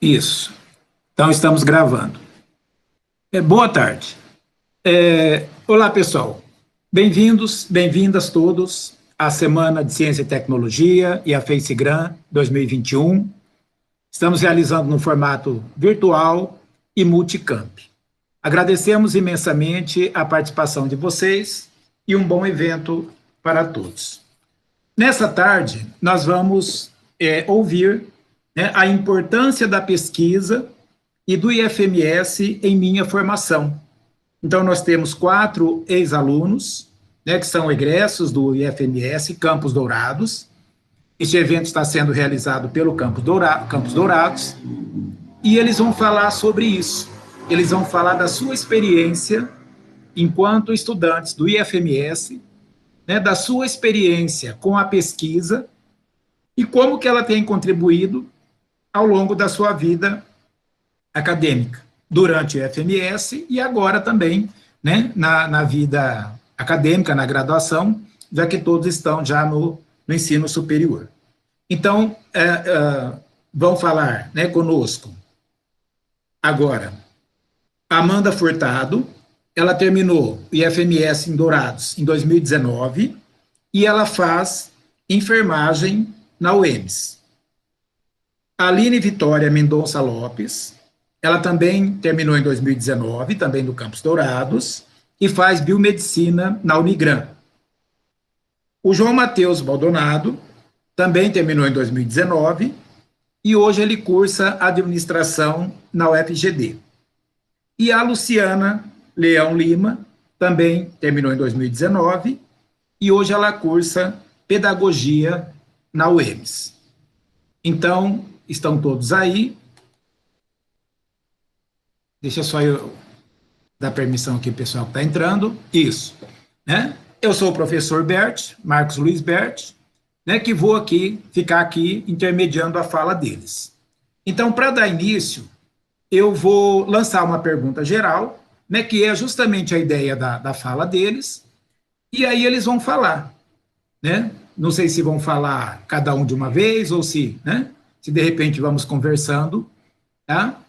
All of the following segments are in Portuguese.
Isso. Então, estamos gravando. Boa tarde. Olá, pessoal. Bem-vindos, bem-vindas todos à Semana de Ciência e Tecnologia e a FaceGran 2021. Estamos realizando no formato virtual e multicamp. Agradecemos imensamente a participação de vocês e um bom evento para todos. Nessa tarde, nós vamos ouvir, né, a importância da pesquisa e do IFMS em minha formação. Então, nós temos 4 ex-alunos, né, que são egressos do IFMS Campos Dourados. Este evento está sendo realizado pelo Campos Dourados, e eles vão falar sobre isso. Eles vão falar da sua experiência enquanto estudantes do IFMS, né, da sua experiência com a pesquisa e como que ela tem contribuído ao longo da sua vida acadêmica, durante o IFMS e agora também, né, na vida acadêmica, na graduação, já que todos estão já no ensino superior. Então, vão falar, né, conosco agora Amanda Furtado. Ela terminou o IFMS em Dourados em 2019 e ela faz enfermagem na UEMS. Aline Vitória Mendonça Lopes, ela também terminou em 2019, também no Campos Dourados, e faz biomedicina na Unigran. O João Matheus Baldonado também terminou em 2019 e hoje ele cursa administração na UFGD. E a Luciana Leão Lima também terminou em 2019 e hoje ela cursa pedagogia na UEMS. Então, estão todos aí. Deixa só eu dar permissão aqui, pessoal que está entrando. Isso. Né? Eu sou o professor Bert, Marcos Luiz Bert, né, que vou ficar aqui intermediando a fala deles. Então, para dar início, eu vou lançar uma pergunta geral, né, que é justamente a ideia da fala deles, e aí eles vão falar. Né? Não sei se vão falar cada um de uma vez ou se, né, se de repente vamos conversando, tá?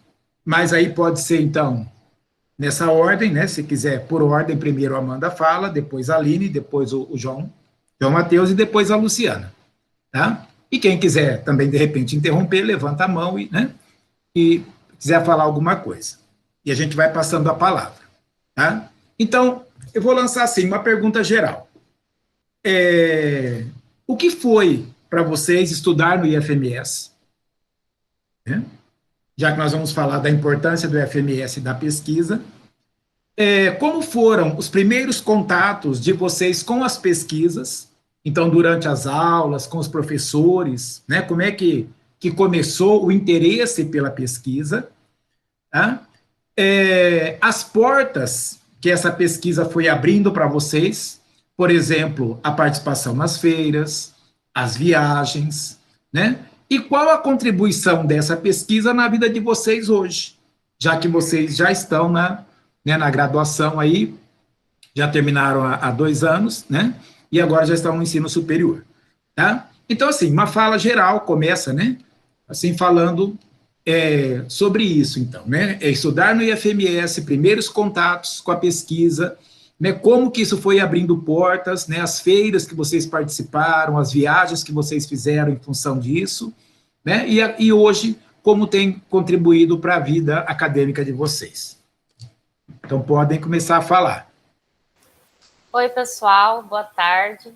Mas aí pode ser, então, nessa ordem, né? Se quiser, por ordem, primeiro a Amanda fala, depois a Aline, depois o João Matheus e depois a Luciana, tá? E quem quiser também, de repente, interromper, levanta a mão e quiser falar alguma coisa. E a gente vai passando a palavra, tá? Então, eu vou lançar, assim, uma pergunta geral. O que foi para vocês estudar no IFMS? Né? Já que nós vamos falar da importância do IFMS e da pesquisa, como foram os primeiros contatos de vocês com as pesquisas? Então, durante as aulas, com os professores, né? Como é que começou o interesse pela pesquisa? Tá? As portas que essa pesquisa foi abrindo para vocês, por exemplo, a participação nas feiras, as viagens, né? E qual a contribuição dessa pesquisa na vida de vocês hoje, já que vocês já estão na graduação aí, já terminaram há 2 anos, né? E agora já estão no ensino superior, tá? Então, assim, uma fala geral começa, né? Assim, falando sobre isso, então, né? Estudar no IFMS, primeiros contatos com a pesquisa, né? Como que isso foi abrindo portas, né? As feiras que vocês participaram, as viagens que vocês fizeram em função disso, né? E hoje, como tem contribuído para a vida acadêmica de vocês. Então, podem começar a falar. Oi, pessoal, boa tarde.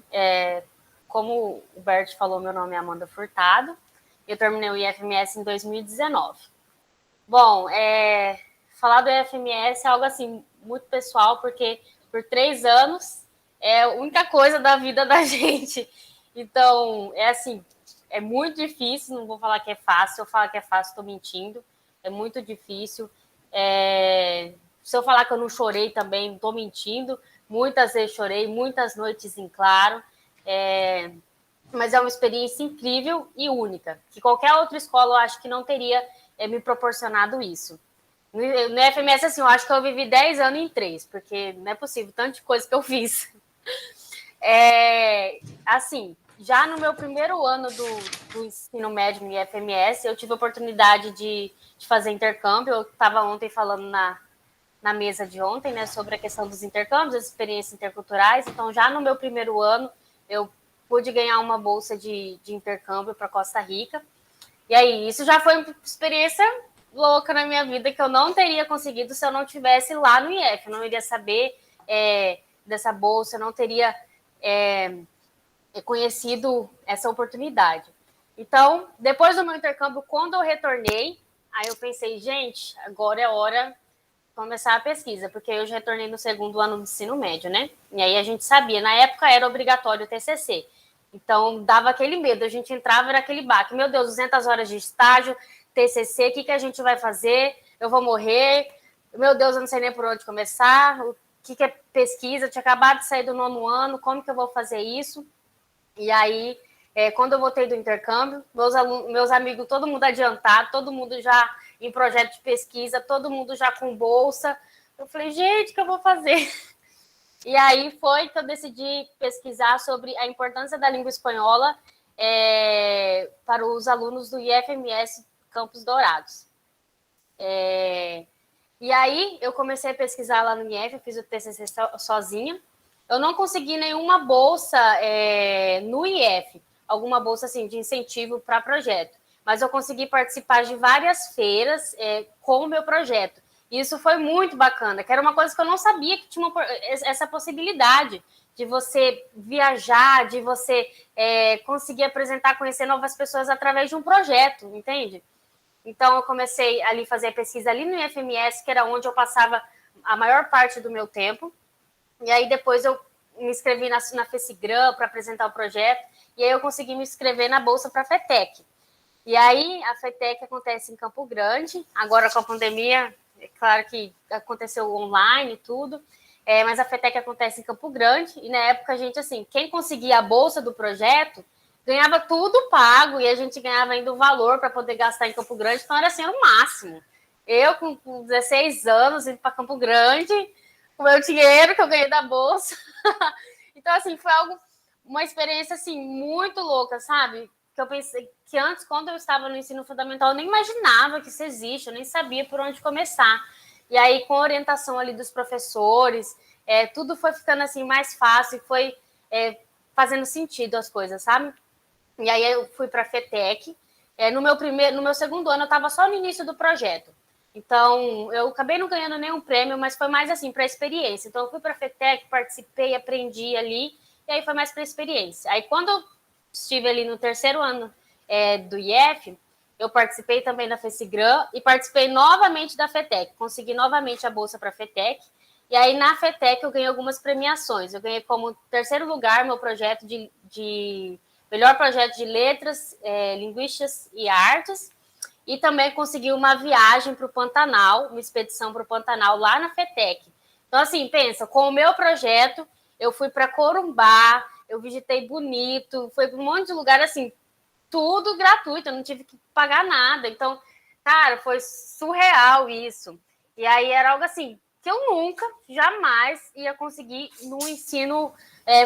Como o Bert falou, meu nome é Amanda Furtado. Eu terminei o IFMS em 2019. Bom, falar do IFMS é algo assim muito pessoal, porque por 3 anos é a única coisa da vida da gente. Então, assim, é muito difícil, não vou falar que é fácil. Se eu falar que é fácil, estou mentindo. É muito difícil. Se eu falar que eu não chorei também, não estou mentindo. Muitas vezes chorei, muitas noites em claro. Mas é uma experiência incrível e única, que qualquer outra escola eu acho que não teria me proporcionado isso. No FMS, assim, eu acho que eu vivi 10 anos em 3, porque não é possível, tanta coisa que eu fiz. Assim, já no meu primeiro ano do ensino médio no IFMS, eu tive a oportunidade de fazer intercâmbio. Eu estava ontem falando na mesa de ontem, né, sobre a questão dos intercâmbios, as experiências interculturais. Então, já no meu primeiro ano, eu pude ganhar uma bolsa de intercâmbio para Costa Rica. E aí, isso já foi uma experiência louca na minha vida, que eu não teria conseguido se eu não tivesse lá no IF. Eu não iria saber dessa bolsa, eu não teria conhecido essa oportunidade. Então, depois do meu intercâmbio, quando eu retornei, aí eu pensei, gente, agora é hora de começar a pesquisa, porque eu já retornei no segundo ano do ensino médio, né? E aí a gente sabia, na época era obrigatório o TCC. Então, dava aquele medo, a gente entrava, era aquele baque. Meu Deus, 200 horas de estágio, TCC, o que a gente vai fazer? Eu vou morrer? Meu Deus, eu não sei nem por onde começar. O que é pesquisa? Eu tinha acabado de sair do 9º ano, como que eu vou fazer isso? E aí, quando eu voltei do intercâmbio, meus amigos, todo mundo adiantado, todo mundo já em projeto de pesquisa, todo mundo já com bolsa. Eu falei, gente, o que eu vou fazer? E aí foi que eu decidi pesquisar sobre a importância da língua espanhola para os alunos do IFMS Campos Dourados. E aí eu comecei a pesquisar lá no IF, eu fiz o TCC sozinha. Eu não consegui nenhuma bolsa no IF, alguma bolsa assim, de incentivo para projeto, mas eu consegui participar de várias feiras com o meu projeto. E isso foi muito bacana, que era uma coisa que eu não sabia que tinha essa possibilidade de você viajar, de você conseguir apresentar, conhecer novas pessoas através de um projeto, entende? Então, eu comecei ali a fazer a pesquisa ali no IFMS, que era onde eu passava a maior parte do meu tempo. E aí, depois, eu me inscrevi na FECIGRAM para apresentar o projeto. E aí, eu consegui me inscrever na Bolsa para a FETEC. E aí, a FETEC acontece em Campo Grande. Agora, com a pandemia, é claro que aconteceu online e tudo. Mas a FETEC acontece em Campo Grande. E, na época, a gente, assim, quem conseguia a bolsa do projeto ganhava tudo pago e a gente ganhava ainda o valor para poder gastar em Campo Grande, então era assim, era o máximo. Eu, com 16 anos, indo para Campo Grande, com o meu dinheiro que eu ganhei da bolsa. Então, assim, foi uma experiência, assim, muito louca, sabe? Que eu pensei que antes, quando eu estava no ensino fundamental, eu nem imaginava que isso existe, eu nem sabia por onde começar. E aí, com a orientação ali dos professores, tudo foi ficando, assim, mais fácil, foi fazendo sentido as coisas, sabe? E aí eu fui para a FETEC. No meu segundo ano, eu estava só no início do projeto. Então, eu acabei não ganhando nenhum prêmio, mas foi mais assim, para a experiência. Então, eu fui para a FETEC, participei, aprendi ali, e aí foi mais para a experiência. Aí, quando eu estive ali no terceiro ano do IF, eu participei também da FECIGRAM e participei novamente da FETEC. Consegui novamente a bolsa para a FETEC. E aí, na FETEC, eu ganhei algumas premiações. Eu ganhei como terceiro lugar meu projeto de melhor projeto de letras, linguísticas e artes, e também consegui uma viagem para o Pantanal, uma expedição para o Pantanal lá na FETEC. Então, assim, pensa, com o meu projeto, eu fui para Corumbá, eu visitei Bonito, fui para um monte de lugar, assim, tudo gratuito, eu não tive que pagar nada. Então, cara, foi surreal isso. E aí era algo assim, que eu nunca, jamais ia conseguir no ensino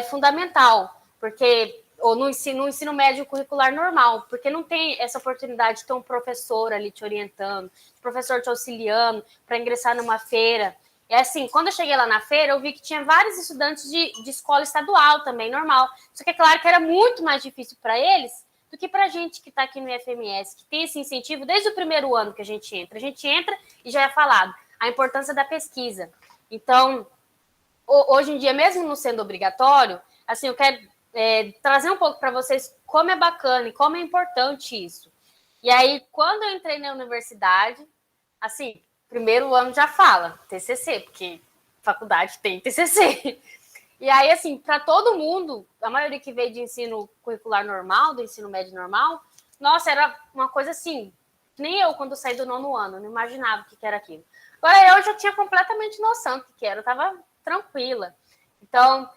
fundamental, porque ou no ensino médio curricular normal, porque não tem essa oportunidade de ter um professor ali te orientando, professor te auxiliando para ingressar numa feira. É assim, quando eu cheguei lá na feira, eu vi que tinha vários estudantes de escola estadual também, normal. Só que é claro que era muito mais difícil para eles do que para a gente que está aqui no IFMS, que tem esse incentivo desde o primeiro ano que a gente entra. A gente entra e já é falado a importância da pesquisa. Então, hoje em dia, mesmo não sendo obrigatório, assim, eu quero trazer um pouco para vocês como é bacana e como é importante isso. E aí, quando eu entrei na universidade, assim, primeiro ano já fala TCC, porque faculdade tem TCC. E aí, assim, para todo mundo, a maioria que veio de ensino curricular normal, do ensino médio normal, nossa, era uma coisa assim, nem eu, quando saí do 9º ano, não imaginava o que era aquilo. Agora, eu já tinha completamente noção do que era, eu estava tranquila. Então,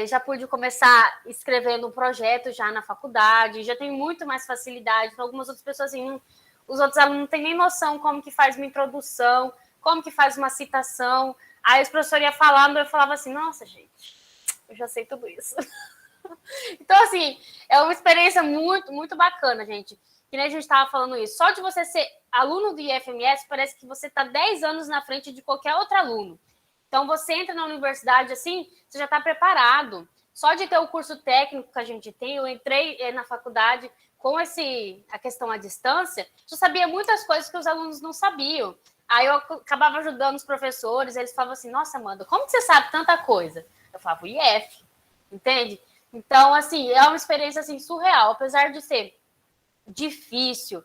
já pude começar escrevendo um projeto já na faculdade, já tenho muito mais facilidade. Então, algumas outras pessoas, assim, os outros alunos não têm nem noção como que faz uma introdução, como que faz uma citação. Aí os professores iam falando, eu falava assim, nossa, gente, eu já sei tudo isso. Então, assim, é uma experiência muito, muito bacana, gente. Que nem a gente estava falando isso. Só de você ser aluno do IFMS, parece que você está 10 anos na frente de qualquer outro aluno. Então, você entra na universidade assim, você já está preparado. Só de ter o curso técnico que a gente tem, eu entrei na faculdade com a questão à distância, eu sabia muitas coisas que os alunos não sabiam. Aí eu acabava ajudando os professores, eles falavam assim, nossa, Amanda, como que você sabe tanta coisa? Eu falava, o IF, entende? Então, assim, é uma experiência assim, surreal, apesar de ser difícil,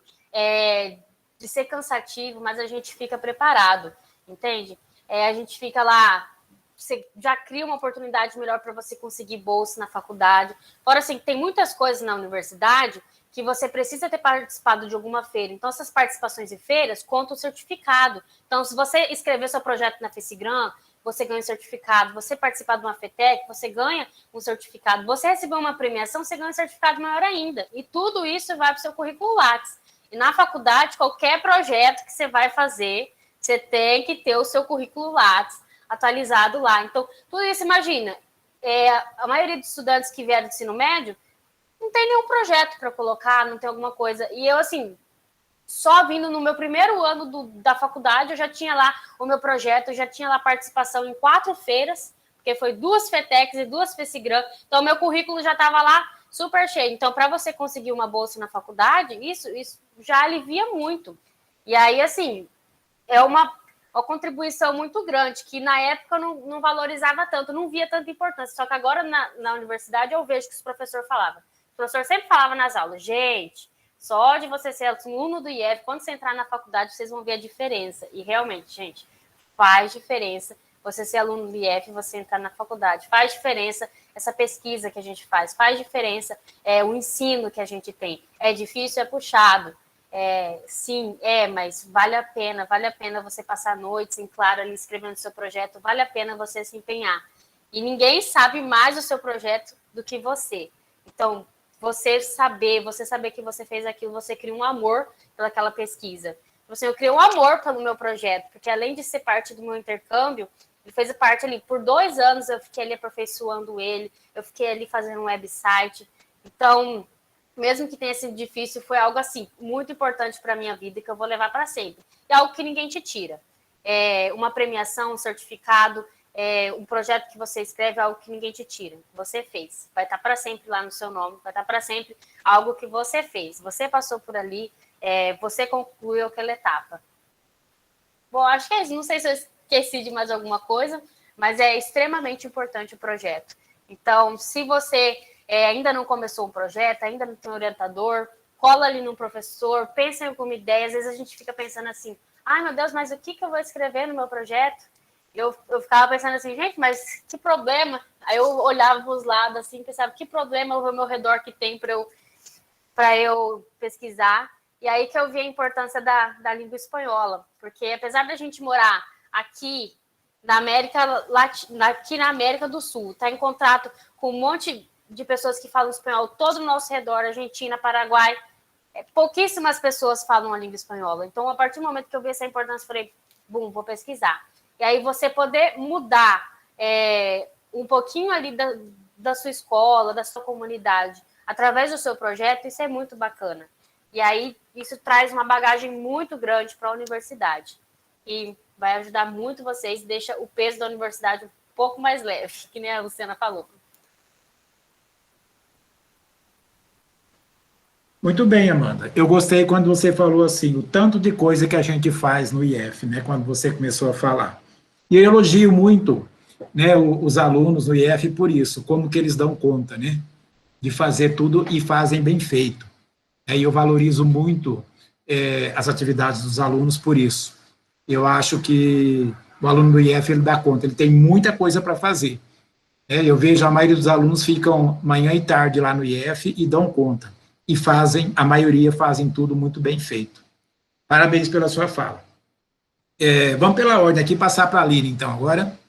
de ser cansativo, mas a gente fica preparado, entende? A gente fica lá, você já cria uma oportunidade melhor para você conseguir bolsa na faculdade. Fora assim, tem muitas coisas na universidade que você precisa ter participado de alguma feira. Então, essas participações em feiras contam o certificado. Então, se você escrever seu projeto na FECIGRAM, você ganha um certificado. Você participar de uma FETEC, você ganha um certificado. Você receber uma premiação, você ganha um certificado maior ainda. E tudo isso vai para o seu currículo Lattes. E na faculdade, qualquer projeto que você vai fazer, você tem que ter o seu currículo Lattes atualizado lá. Então, tudo isso, imagina, a maioria dos estudantes que vieram do ensino médio não tem nenhum projeto para colocar, não tem alguma coisa. E eu, assim, só vindo no meu primeiro ano da faculdade, eu já tinha lá o meu projeto, eu já tinha lá participação em 4 feiras, porque foi 2 FETECs e 2 FECIGRAM, então meu currículo já estava lá super cheio. Então, para você conseguir uma bolsa na faculdade, isso já alivia muito. E aí, assim, é uma contribuição muito grande, que na época eu não valorizava tanto, não via tanta importância. Só que agora na universidade eu vejo que os professores falavam. O professor sempre falava nas aulas, gente, só de você ser aluno do IF, quando você entrar na faculdade, vocês vão ver a diferença. E realmente, gente, faz diferença você ser aluno do IF e você entrar na faculdade. Faz diferença essa pesquisa que a gente faz diferença o ensino que a gente tem. É difícil, é puxado. Sim, mas vale a pena você passar noites em claro ali escrevendo seu projeto, vale a pena você se empenhar. E ninguém sabe mais do seu projeto do que você. Então, você saber que você fez aquilo, você cria um amor pelaquela pesquisa. Eu criei um amor pelo meu projeto, porque além de ser parte do meu intercâmbio, ele fez parte ali, por 2 anos eu fiquei ali aperfeiçoando ele, eu fiquei ali fazendo um website. Então, mesmo que tenha sido difícil, foi algo assim, muito importante para a minha vida e que eu vou levar para sempre. É algo que ninguém te tira. Uma premiação, um certificado, um projeto que você escreve é algo que ninguém te tira. Você fez. Vai estar para sempre lá no seu nome, vai estar para sempre algo que você fez. Você passou por ali, você concluiu aquela etapa. Bom, acho que é isso. Não sei se eu esqueci de mais alguma coisa, mas é extremamente importante o projeto. Então, se você ainda não começou um projeto, ainda não tem orientador, cola ali no professor, pensa em alguma ideia. Às vezes a gente fica pensando assim, ai meu Deus, mas o que eu vou escrever no meu projeto? Eu ficava pensando assim, gente, mas que problema? Aí eu olhava para os lados assim, pensava, que problema ao meu redor que tem para eu pesquisar. E aí que eu vi a importância da língua espanhola, porque apesar da gente morar aqui na América Latina, aqui na América do Sul, estar em contato com um monte de pessoas que falam espanhol todo o nosso redor, Argentina, Paraguai, pouquíssimas pessoas falam a língua espanhola. Então, a partir do momento que eu vi essa importância, eu falei, vou pesquisar. E aí você poder mudar um pouquinho ali da sua escola, da sua comunidade, através do seu projeto, isso é muito bacana. E aí isso traz uma bagagem muito grande para a universidade. E vai ajudar muito vocês, deixa o peso da universidade um pouco mais leve, que nem a Luciana falou. Muito bem, Amanda. Eu gostei quando você falou assim, o tanto de coisa que a gente faz no IF, né, quando você começou a falar. E eu elogio muito, né, os alunos do IF por isso, como que eles dão conta, né, de fazer tudo e fazem bem feito. E eu valorizo muito as atividades dos alunos por isso. Eu acho que o aluno do IF, ele dá conta, ele tem muita coisa para fazer. Eu vejo a maioria dos alunos ficam manhã e tarde lá no IF e dão conta. E fazem, a maioria fazem tudo muito bem feito. Parabéns pela sua fala. Vamos pela ordem aqui, passar para a Lina, então, agora.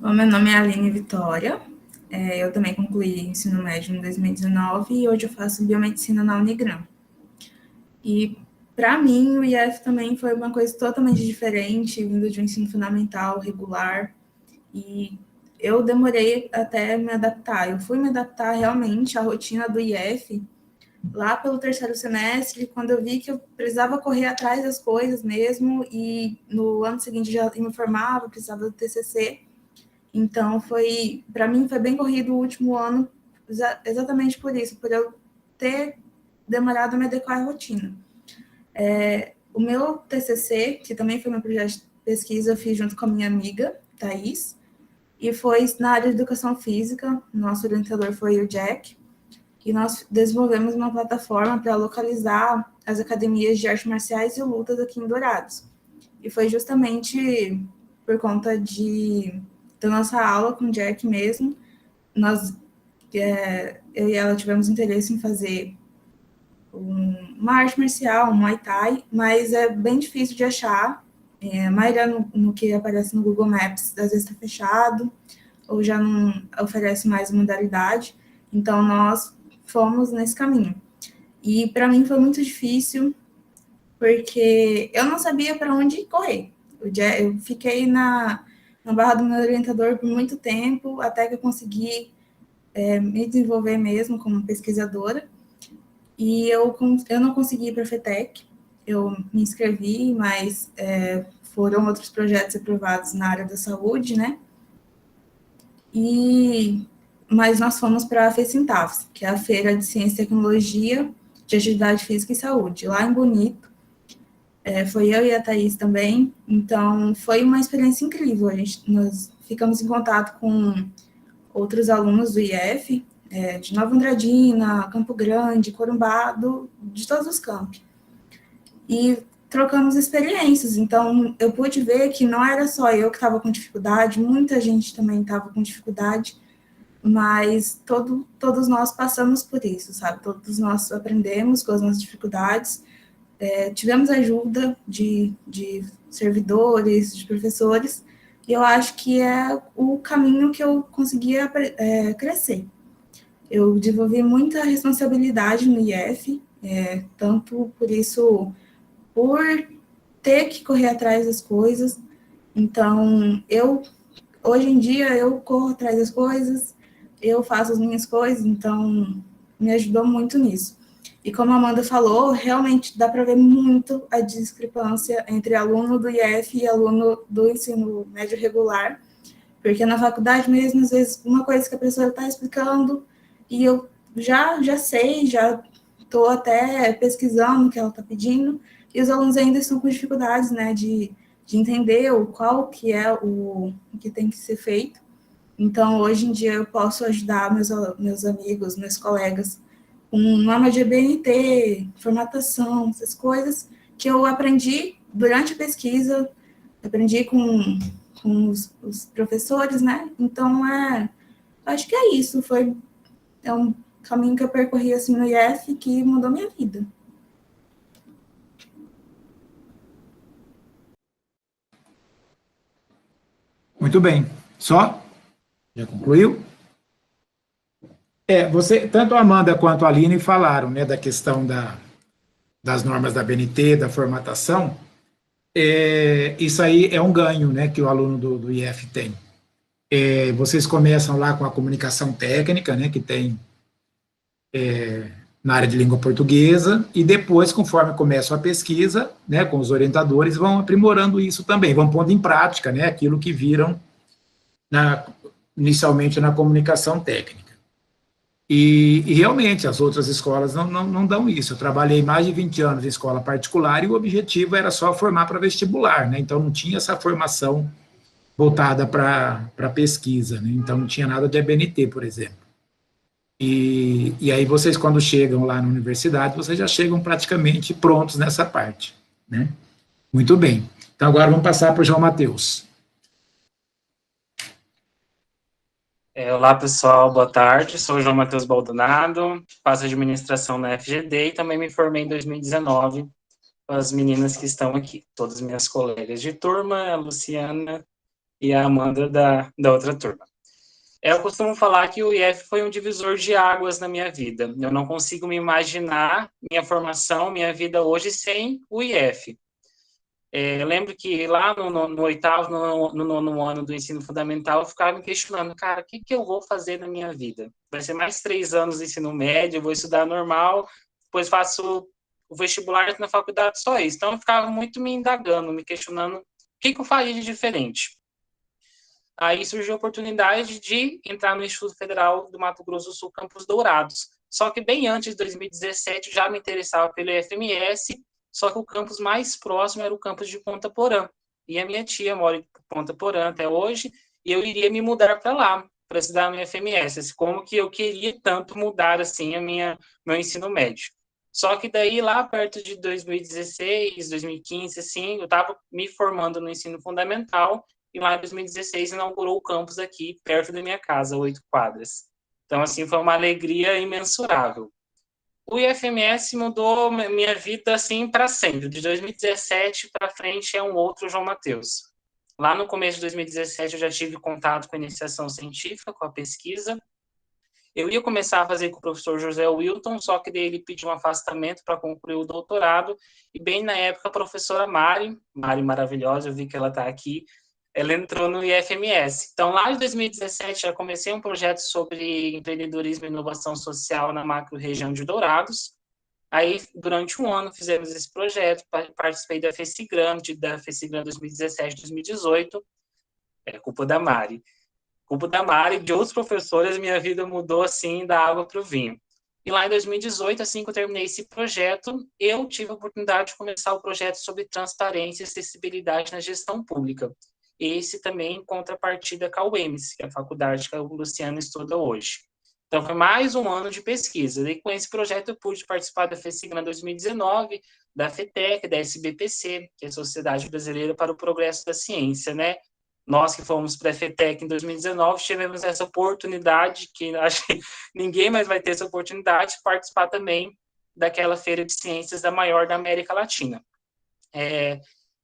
Bom, meu nome é Aline Vitória, eu também concluí ensino médio em 2019 e hoje eu faço biomedicina na Unigran. E, para mim, o IF também foi uma coisa totalmente diferente, vindo de um ensino fundamental regular, e eu demorei até me adaptar. Eu fui me adaptar realmente à rotina do IF lá pelo terceiro semestre, quando eu vi que eu precisava correr atrás das coisas mesmo, e no ano seguinte já me formava, precisava do TCC. Então, para mim, foi bem corrido o último ano, exatamente por isso, por eu ter demorado a me adequar à rotina. O meu TCC, que também foi meu projeto de pesquisa, eu fiz junto com a minha amiga, Thaís, e foi na área de educação física. Nosso orientador foi o Jack, e nós desenvolvemos uma plataforma para localizar as academias de artes marciais e lutas aqui em Dourados. E foi justamente por conta da nossa aula com o Jack mesmo, eu e ela tivemos interesse em fazer uma arte marcial, um Muay Thai, mas é bem difícil de achar. A maioria no que aparece no Google Maps, às vezes está fechado, ou já não oferece mais modalidade. Então, nós fomos nesse caminho. E para mim foi muito difícil, porque eu não sabia para onde correr. Eu fiquei na barra do meu orientador por muito tempo, até que eu consegui me desenvolver mesmo como pesquisadora. E eu não consegui ir para a FETEC, eu me inscrevi, mas foram outros projetos aprovados na área da saúde, né? Mas nós fomos para a FECINTAFS, que é a Feira de Ciência e Tecnologia de Atividade Física e Saúde, lá em Bonito. Foi eu e a Thaís também, então foi uma experiência incrível. Nós ficamos em contato com outros alunos do IF, de Nova Andradina, Campo Grande, Corumbá, de todos os campos. E trocamos experiências, então eu pude ver que não era só eu que estava com dificuldade, muita gente também estava com dificuldade, mas todos nós passamos por isso, sabe? Todos nós aprendemos com as nossas dificuldades, tivemos ajuda de servidores, de professores, e eu acho que é o caminho que eu conseguia crescer. Eu desenvolvi muita responsabilidade no IF, tanto por isso, por ter que correr atrás das coisas. Então, hoje em dia, eu corro atrás das coisas, eu faço as minhas coisas, então, me ajudou muito nisso. E como a Amanda falou, realmente dá para ver muito a discrepância entre aluno do IF e aluno do ensino médio regular, porque na faculdade mesmo, às vezes, uma coisa que a professora está explicando, e eu já sei, já estou até pesquisando o que ela está pedindo, e os alunos ainda estão com dificuldades, né, de entender qual que é o que tem que ser feito. Então, hoje em dia, eu posso ajudar meus amigos, meus colegas, com norma de EBNT, formatação, essas coisas que eu aprendi durante a pesquisa, aprendi com os professores, né? Então, acho que é isso. É um caminho que eu percorri assim no IF que mudou minha vida. Muito bem. Só? Já concluiu? Tanto a Amanda quanto a Aline falaram, né, da questão das normas da BNT, da formatação. Isso aí é um ganho, né, que o aluno do IF tem. Vocês começam lá com a comunicação técnica, né, que tem na área de língua portuguesa, e depois, conforme começa a pesquisa, né, com os orientadores, vão aprimorando isso também, vão pondo em prática, né, aquilo que viram inicialmente na comunicação técnica. E realmente, as outras escolas não dão isso. Eu trabalhei mais de 20 anos em escola particular e o objetivo era só formar para vestibular, né? Então, não tinha essa formação voltada para pesquisa, né? Então, não tinha nada de EBNT, por exemplo. E aí, vocês, quando chegam lá na universidade, vocês já chegam praticamente prontos nessa parte, né? Muito bem. Então, agora vamos passar para o João Matheus. Olá, pessoal, boa tarde. Sou o João Matheus Baldonado, faço administração na FGD e também me formei em 2019 com as meninas que estão aqui, todas minhas colegas de turma, a Luciana e a Amanda da outra turma. Eu costumo falar que o IF foi um divisor de águas na minha vida. Eu não consigo me imaginar minha formação, minha vida hoje sem o IF. Eu lembro que lá no oitavo, no nono ano do ensino fundamental, eu ficava me questionando, cara, o que eu vou fazer na minha vida? Vai ser mais 3 anos de ensino médio, eu vou estudar normal, depois faço o vestibular na faculdade, só isso. Então, eu ficava muito me indagando, me questionando o que eu faria de diferente. Aí surgiu a oportunidade de entrar no Instituto Federal do Mato Grosso do Sul, Campos Dourados. Só que bem antes de 2017 já me interessava pelo IFMS, só que o campus mais próximo era o campus de Ponta Porã. E a minha tia mora em Ponta Porã até hoje, e eu iria me mudar para lá, para estudar no IFMS. Como que eu queria tanto mudar assim meu ensino médio. Só que daí, lá perto de 2016, 2015, assim, eu estava me formando no ensino fundamental, e lá em 2016 inaugurou o campus aqui, perto da minha casa, 8 quadras. Então, assim, foi uma alegria imensurável. O IFMS mudou minha vida, assim, para sempre. De 2017 para frente é um outro João Mateus. Lá no começo de 2017 eu já tive contato com a iniciação científica, com a pesquisa. Eu ia começar a fazer com o professor José Wilton, só que daí ele pediu um afastamento para concluir o doutorado, e bem na época a professora Mari maravilhosa, eu vi que ela está aqui, ela entrou no IFMS. Então, lá em 2017, já comecei um projeto sobre empreendedorismo e inovação social na macro-região de Dourados. Aí, durante um ano, fizemos esse projeto, participei da FECIGRAM, da FECIGRAM 2017-2018, culpa da Mari. Culpa da Mari e de outros professores, minha vida mudou, assim, da água para o vinho. E lá em 2018, assim que eu terminei esse projeto, eu tive a oportunidade de começar o projeto sobre transparência e acessibilidade na gestão pública. Esse também em contrapartida com a UEMS, que é a faculdade que o Luciano estuda hoje. Então, foi mais um ano de pesquisa. E com esse projeto eu pude participar da FECIGRAM 2019, da FETEC, da SBPC, que é a Sociedade Brasileira para o Progresso da Ciência, né? Nós que fomos para a FETEC em 2019, tivemos essa oportunidade, que acho que ninguém mais vai ter essa oportunidade, de participar também daquela feira de ciências da maior da América Latina.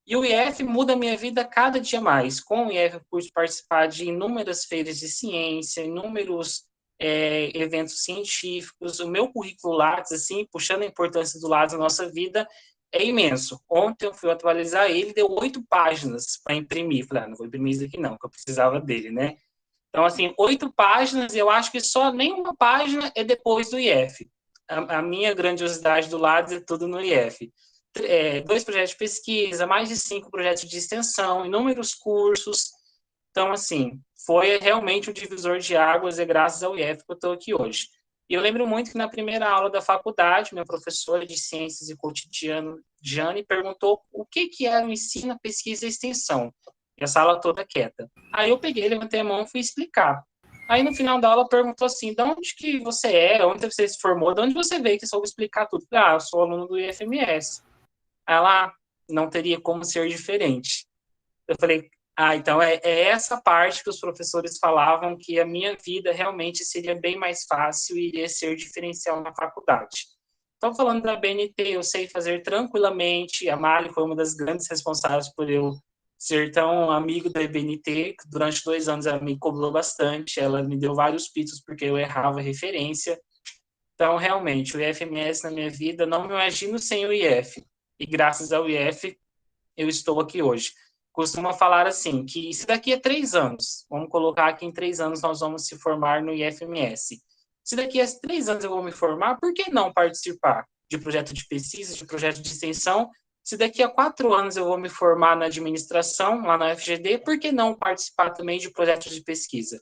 E o IF muda a minha vida cada dia mais. Com o IF, eu pude participar de inúmeras feiras de ciência, inúmeros eventos científicos. O meu currículo Lattes, assim, puxando a importância do Lattes na nossa vida, é imenso. Ontem eu fui atualizar ele, deu 8 páginas para imprimir. Falei, não vou imprimir isso aqui não, que eu precisava dele, né? Então, assim, 8 páginas, eu acho que só nenhuma página é depois do IF. A minha grandiosidade do Lattes é tudo no IF. 2 projetos de pesquisa, mais de 5 projetos de extensão, inúmeros cursos. Então, assim, foi realmente um divisor de águas, e graças ao IF que eu estou aqui hoje. E eu lembro muito que na primeira aula da faculdade, minha professora de Ciências e Cotidiano, Jane, perguntou o que era o ensino, pesquisa e extensão. E a sala toda quieta. Aí eu peguei, levantei a mão e fui explicar. Aí no final da aula perguntou assim, de onde que você é, onde você se formou, de onde você veio que soube explicar tudo? Eu sou aluno do IFMS. Ela não teria como ser diferente. Eu falei, então é essa parte que os professores falavam que a minha vida realmente seria bem mais fácil e iria ser diferencial na faculdade. Então, falando da BNT, eu sei fazer tranquilamente, a Mari foi uma das grandes responsáveis por eu ser tão amigo da BNT, que durante 2 anos ela me cobrou bastante, ela me deu vários pitos porque eu errava a referência. Então, realmente, o IFMS na minha vida, não me imagino sem o IF. E graças ao IF, eu estou aqui hoje. Costuma falar assim, que se daqui a 3 anos, vamos colocar aqui em 3 anos, nós vamos se formar no IFMS. Se daqui a 3 anos eu vou me formar, por que não participar de projeto de pesquisa, de projeto de extensão? Se daqui a 4 anos eu vou me formar na administração, lá na FGD, por que não participar também de projetos de pesquisa?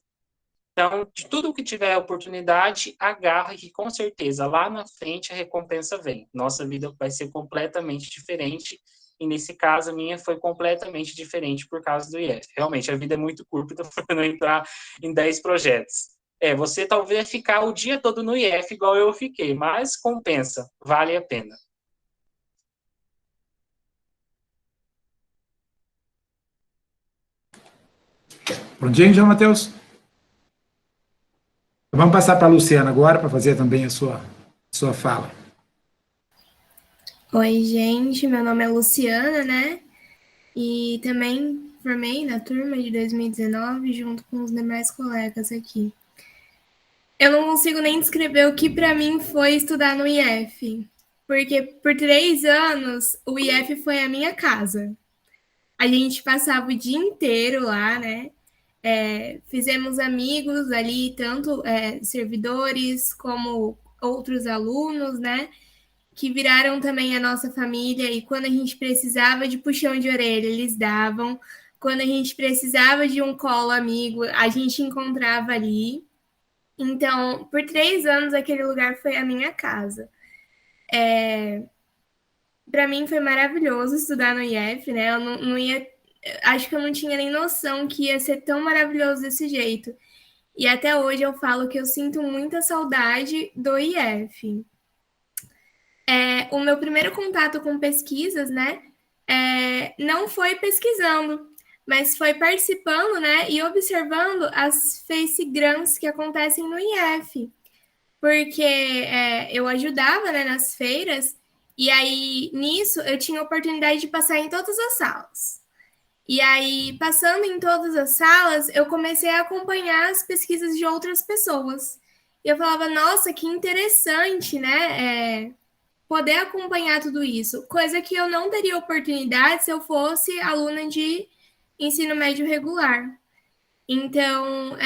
Então, de tudo que tiver oportunidade, agarra que com certeza lá na frente a recompensa vem. Nossa vida vai ser completamente diferente e nesse caso a minha foi completamente diferente por causa do IF. Realmente, a vida é muito curta para não entrar em 10 projetos. Você talvez ficar o dia todo no IF igual eu fiquei, mas compensa, vale a pena. Prontinho, João Matheus? Vamos passar para a Luciana agora, para fazer também a sua fala. Oi, gente, meu nome é Luciana, né? E também formei na turma de 2019 junto com os demais colegas aqui. Eu não consigo nem descrever o que para mim foi estudar no IF, porque por 3 anos o IF foi a minha casa. A gente passava o dia inteiro lá, né? Fizemos amigos ali, tanto servidores como outros alunos, né? Que viraram também a nossa família, e quando a gente precisava de puxão de orelha, eles davam. Quando a gente precisava de um colo amigo, a gente encontrava ali. Então, por 3 anos, aquele lugar foi a minha casa. Para mim foi maravilhoso estudar no IF, né? Eu não ia, acho que eu não tinha nem noção que ia ser tão maravilhoso desse jeito. E até hoje eu falo que eu sinto muita saudade do IF. O meu primeiro contato com pesquisas, né? Não foi pesquisando, mas foi participando, né? E observando as FaceGrams que acontecem no IF. Porque eu ajudava, né, nas feiras, e aí nisso eu tinha a oportunidade de passar em todas as salas. E aí, passando em todas as salas, eu comecei a acompanhar as pesquisas de outras pessoas. E eu falava, nossa, que interessante, né? Poder acompanhar tudo isso. Coisa que eu não teria oportunidade se eu fosse aluna de ensino médio regular. Então,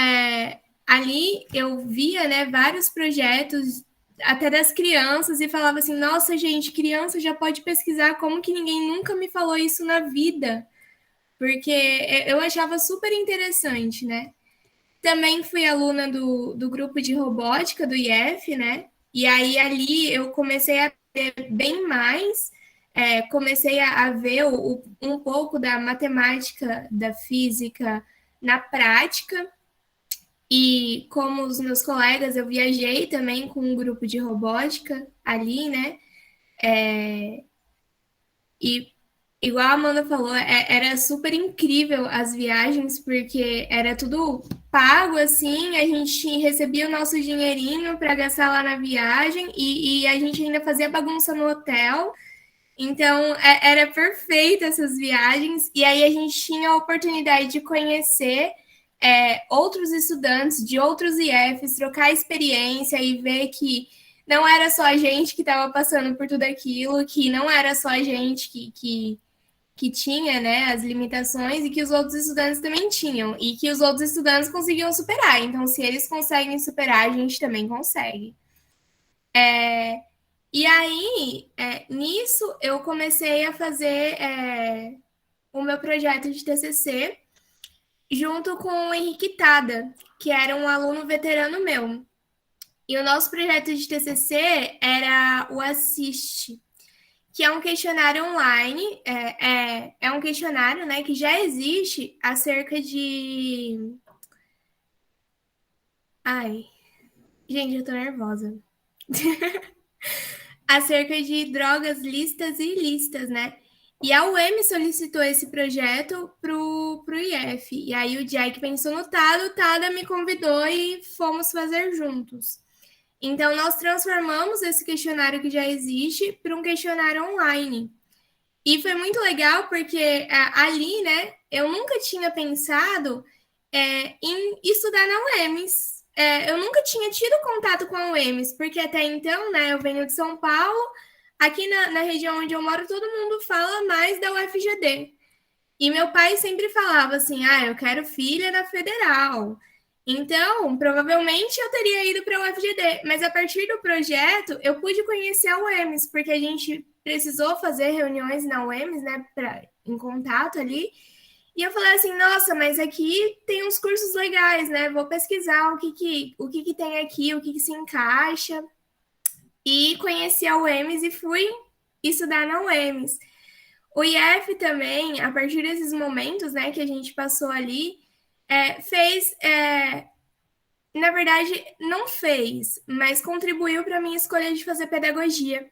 ali eu via, né, vários projetos, até das crianças, e falava assim, nossa, gente, criança já pode pesquisar, como que ninguém nunca me falou isso na vida? Porque eu achava super interessante, né? Também fui aluna do grupo de robótica do IF, né? E aí ali eu comecei a ter bem mais, comecei a ver um pouco da matemática, da física na prática. E como os meus colegas, eu viajei também com um grupo de robótica ali, né? E igual a Amanda falou, era super incrível as viagens, porque era tudo pago, assim, a gente recebia o nosso dinheirinho para gastar lá na viagem, e a gente ainda fazia bagunça no hotel. Então, era perfeita essas viagens, e aí a gente tinha a oportunidade de conhecer outros estudantes de outros IFs, trocar experiência e ver que não era só a gente que estava passando por tudo aquilo, que não era só a gente que tinha, né, as limitações, e que os outros estudantes também tinham, e que os outros estudantes conseguiam superar. Então, se eles conseguem superar, a gente também consegue. E aí, nisso, eu comecei a fazer o meu projeto de TCC junto com o Henrique Tada, que era um aluno veterano meu. E o nosso projeto de TCC era o Assist, que é um questionário online, é um questionário, né, que já existe há cerca de... Ai, gente, eu tô nervosa. Acerca de drogas listas e ilícitas, né? E a UEM solicitou esse projeto pro IF. E aí o Jack pensou no Tada, o Tada me convidou e fomos fazer juntos. Então, nós transformamos esse questionário que já existe para um questionário online. E foi muito legal porque ali, né, eu nunca tinha pensado em estudar na UEMS. Eu nunca tinha tido contato com a UEMS, porque até então, né, eu venho de São Paulo, aqui na região onde eu moro, todo mundo fala mais da UFGD. E meu pai sempre falava assim, eu quero filha da Federal. Então, provavelmente eu teria ido para a UFGD, mas a partir do projeto, eu pude conhecer a UEMS, porque a gente precisou fazer reuniões na UEMS, né, em contato ali, e eu falei assim, nossa, mas aqui tem uns cursos legais, né, vou pesquisar o que tem aqui, o que se encaixa, e conheci a UEMS e fui estudar na UEMS. O IF também, a partir desses momentos, né, que a gente passou ali, fez, na verdade, não fez, mas contribuiu para a minha escolha de fazer pedagogia.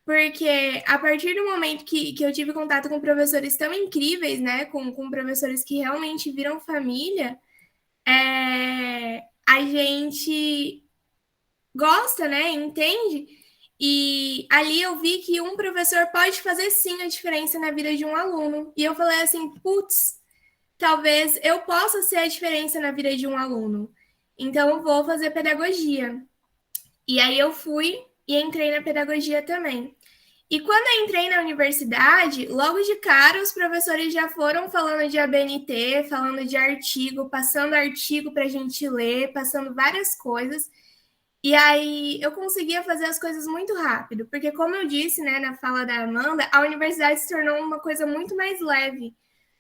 Porque a partir do momento que eu tive contato com professores tão incríveis, né, com professores que realmente viram família, a gente gosta, né, entende? E ali eu vi que um professor pode fazer sim a diferença na vida de um aluno. E eu falei assim, putz, talvez eu possa ser a diferença na vida de um aluno. Então eu vou fazer pedagogia. E aí eu fui e entrei na pedagogia também. E quando eu entrei na universidade, logo de cara, os professores já foram falando de ABNT, falando de artigo, passando artigo para a gente ler, passando várias coisas. E aí eu conseguia fazer as coisas muito rápido, porque como eu disse, né, na fala da Amanda, a universidade se tornou uma coisa muito mais leve.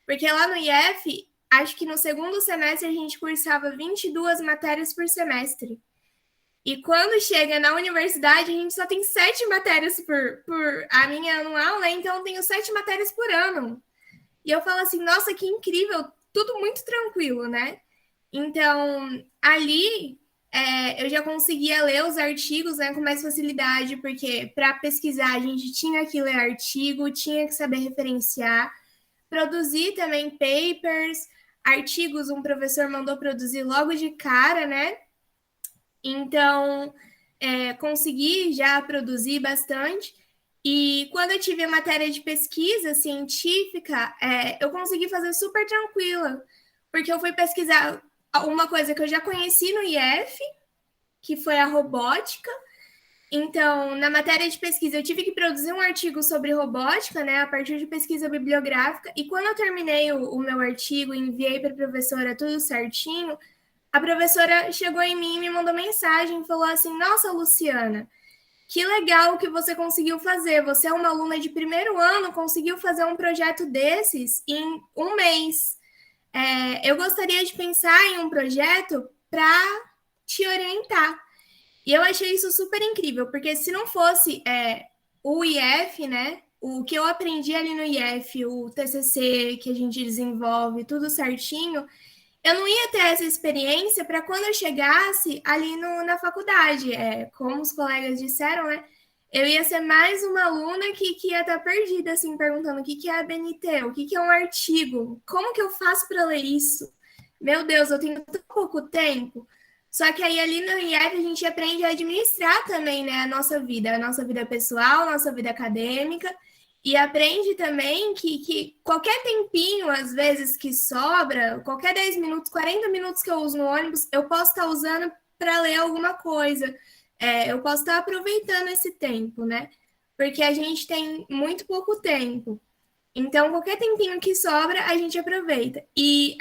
Porque lá no IF, acho que no segundo semestre a gente cursava 22 matérias por semestre. E quando chega na universidade, a gente só tem 7 matérias por a minha anual, né? Então eu tenho 7 matérias por ano. E eu falo assim, nossa, que incrível, tudo muito tranquilo, né? Então, ali eu já conseguia ler os artigos, né, com mais facilidade, porque para pesquisar a gente tinha que ler artigo, tinha que saber referenciar, produzir também papers, artigos, um professor mandou produzir logo de cara, né? Então, consegui já produzir bastante. E quando eu tive a matéria de pesquisa científica, eu consegui fazer super tranquila, porque eu fui pesquisar uma coisa que eu já conheci no IF, que foi a robótica. Então, na matéria de pesquisa, eu tive que produzir um artigo sobre robótica, né, a partir de pesquisa bibliográfica. E quando eu terminei o meu artigo e enviei para a professora tudo certinho, a professora chegou em mim e me mandou mensagem, falou assim, nossa, Luciana, que legal que você conseguiu fazer. Você é uma aluna de primeiro ano, conseguiu fazer um projeto desses em um mês. Eu gostaria de pensar em um projeto para te orientar. E eu achei isso super incrível, porque se não fosse o IF, né, o que eu aprendi ali no IF, o TCC que a gente desenvolve, tudo certinho, eu não ia ter essa experiência para quando eu chegasse ali na faculdade. Como os colegas disseram, né? Eu ia ser mais uma aluna que ia estar perdida, assim, perguntando o que é a ABNT, o que é um artigo, como que eu faço para ler isso? Meu Deus, eu tenho tão pouco tempo. Só que aí ali no IF a gente aprende a administrar também, né, a nossa vida pessoal, a nossa vida acadêmica, e aprende também que qualquer tempinho, às vezes, que sobra, qualquer 10 minutos, 40 minutos que eu uso no ônibus, eu posso estar usando para ler alguma coisa. Eu posso estar aproveitando esse tempo, né? Porque a gente tem muito pouco tempo. Então, qualquer tempinho que sobra, a gente aproveita. E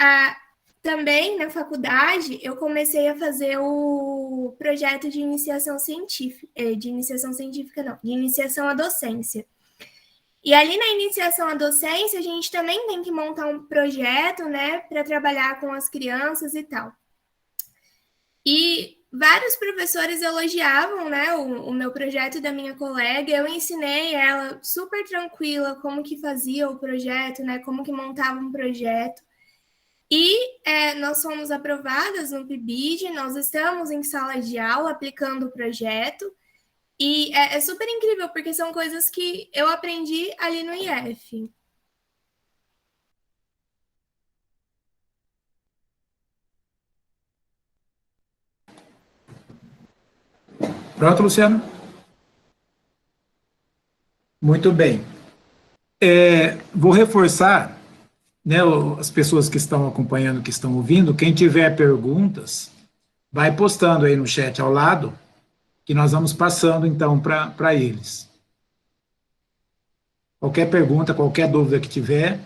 também, na faculdade, eu comecei a fazer o projeto de iniciação científica. De iniciação à docência. E ali na iniciação à docência, a gente também tem que montar um projeto, né, para trabalhar com as crianças e tal. E vários professores elogiavam, né, o meu projeto da minha colega. Eu ensinei ela super tranquila como que fazia o projeto, né, como que montava um projeto. E nós fomos aprovadas no PIBID, nós estamos em sala de aula aplicando o projeto. E é super incrível, porque são coisas que eu aprendi ali no IF. Pronto, Luciano? Muito bem. Vou reforçar, né, as pessoas que estão acompanhando, que estão ouvindo, quem tiver perguntas, vai postando aí no chat ao lado, que nós vamos passando, então, para eles. Qualquer pergunta, qualquer dúvida que tiver,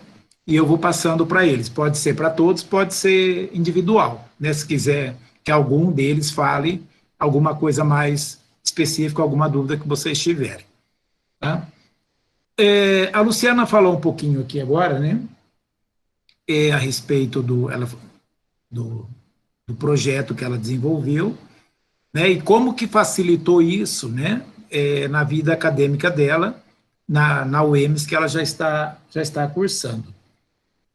e eu vou passando para eles. Pode ser para todos, pode ser individual, né? Se quiser que algum deles fale alguma coisa mais específica, alguma dúvida que vocês tiverem. Tá? A Luciana falou um pouquinho aqui agora, né? A respeito do projeto que ela desenvolveu, né? E como que facilitou isso, né? Na vida acadêmica dela, na UEMS, que ela já está cursando.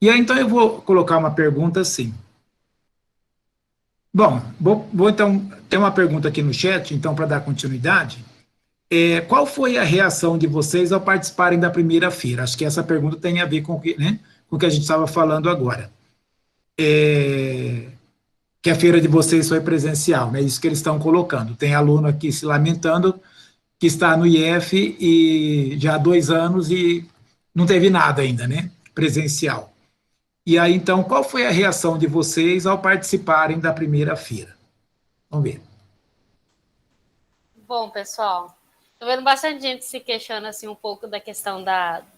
E aí, então, eu vou colocar uma pergunta assim. Bom, vou então, tem uma pergunta aqui no chat, então, para dar continuidade. Qual foi a reação de vocês ao participarem da primeira feira? Acho que essa pergunta tem a ver com o que a gente estava falando agora. Que a feira de vocês foi presencial, né? Isso que eles estão colocando. Tem aluno aqui se lamentando que está no IF e já há 2 anos e não teve nada ainda, né? Presencial. E aí, então, qual foi a reação de vocês ao participarem da primeira feira? Vamos ver. Bom, pessoal, Tô vendo bastante gente se queixando assim, um pouco da questão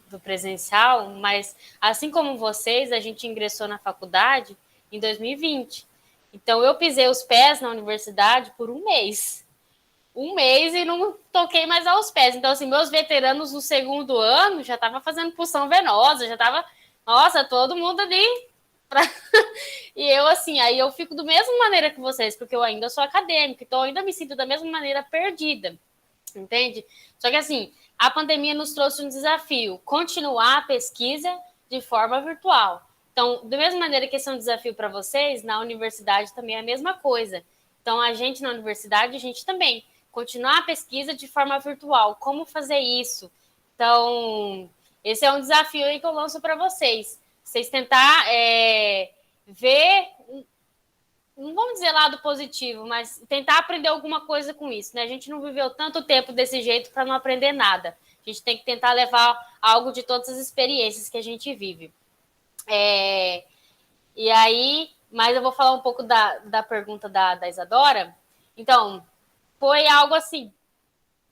do presencial, mas assim como vocês, a gente ingressou na faculdade em 2020. Então, eu pisei os pés na universidade por um mês. Um mês e não toquei mais aos pés. Então, assim, meus veteranos no segundo ano já estavam fazendo punção venosa, já estava, nossa, todo mundo ali. Pra... E eu, assim, aí eu fico da mesma maneira que vocês, porque eu ainda sou acadêmica, então eu ainda me sinto da mesma maneira perdida, entende? Só que, assim, a pandemia nos trouxe um desafio, continuar a pesquisa de forma virtual. Então, da mesma maneira que esse é um desafio para vocês, na universidade também é a mesma coisa. Então, a gente na universidade, a gente também continuar a pesquisa de forma virtual. Como fazer isso? Então, esse é um desafio aí que eu lanço para vocês. Vocês tentar ver, não vamos dizer lado positivo, mas tentar aprender alguma coisa com isso, né? A gente não viveu tanto tempo desse jeito para não aprender nada. A gente tem que tentar levar algo de todas as experiências que a gente vive. E aí, mas eu vou falar um pouco da pergunta da Isadora. Então, foi algo assim.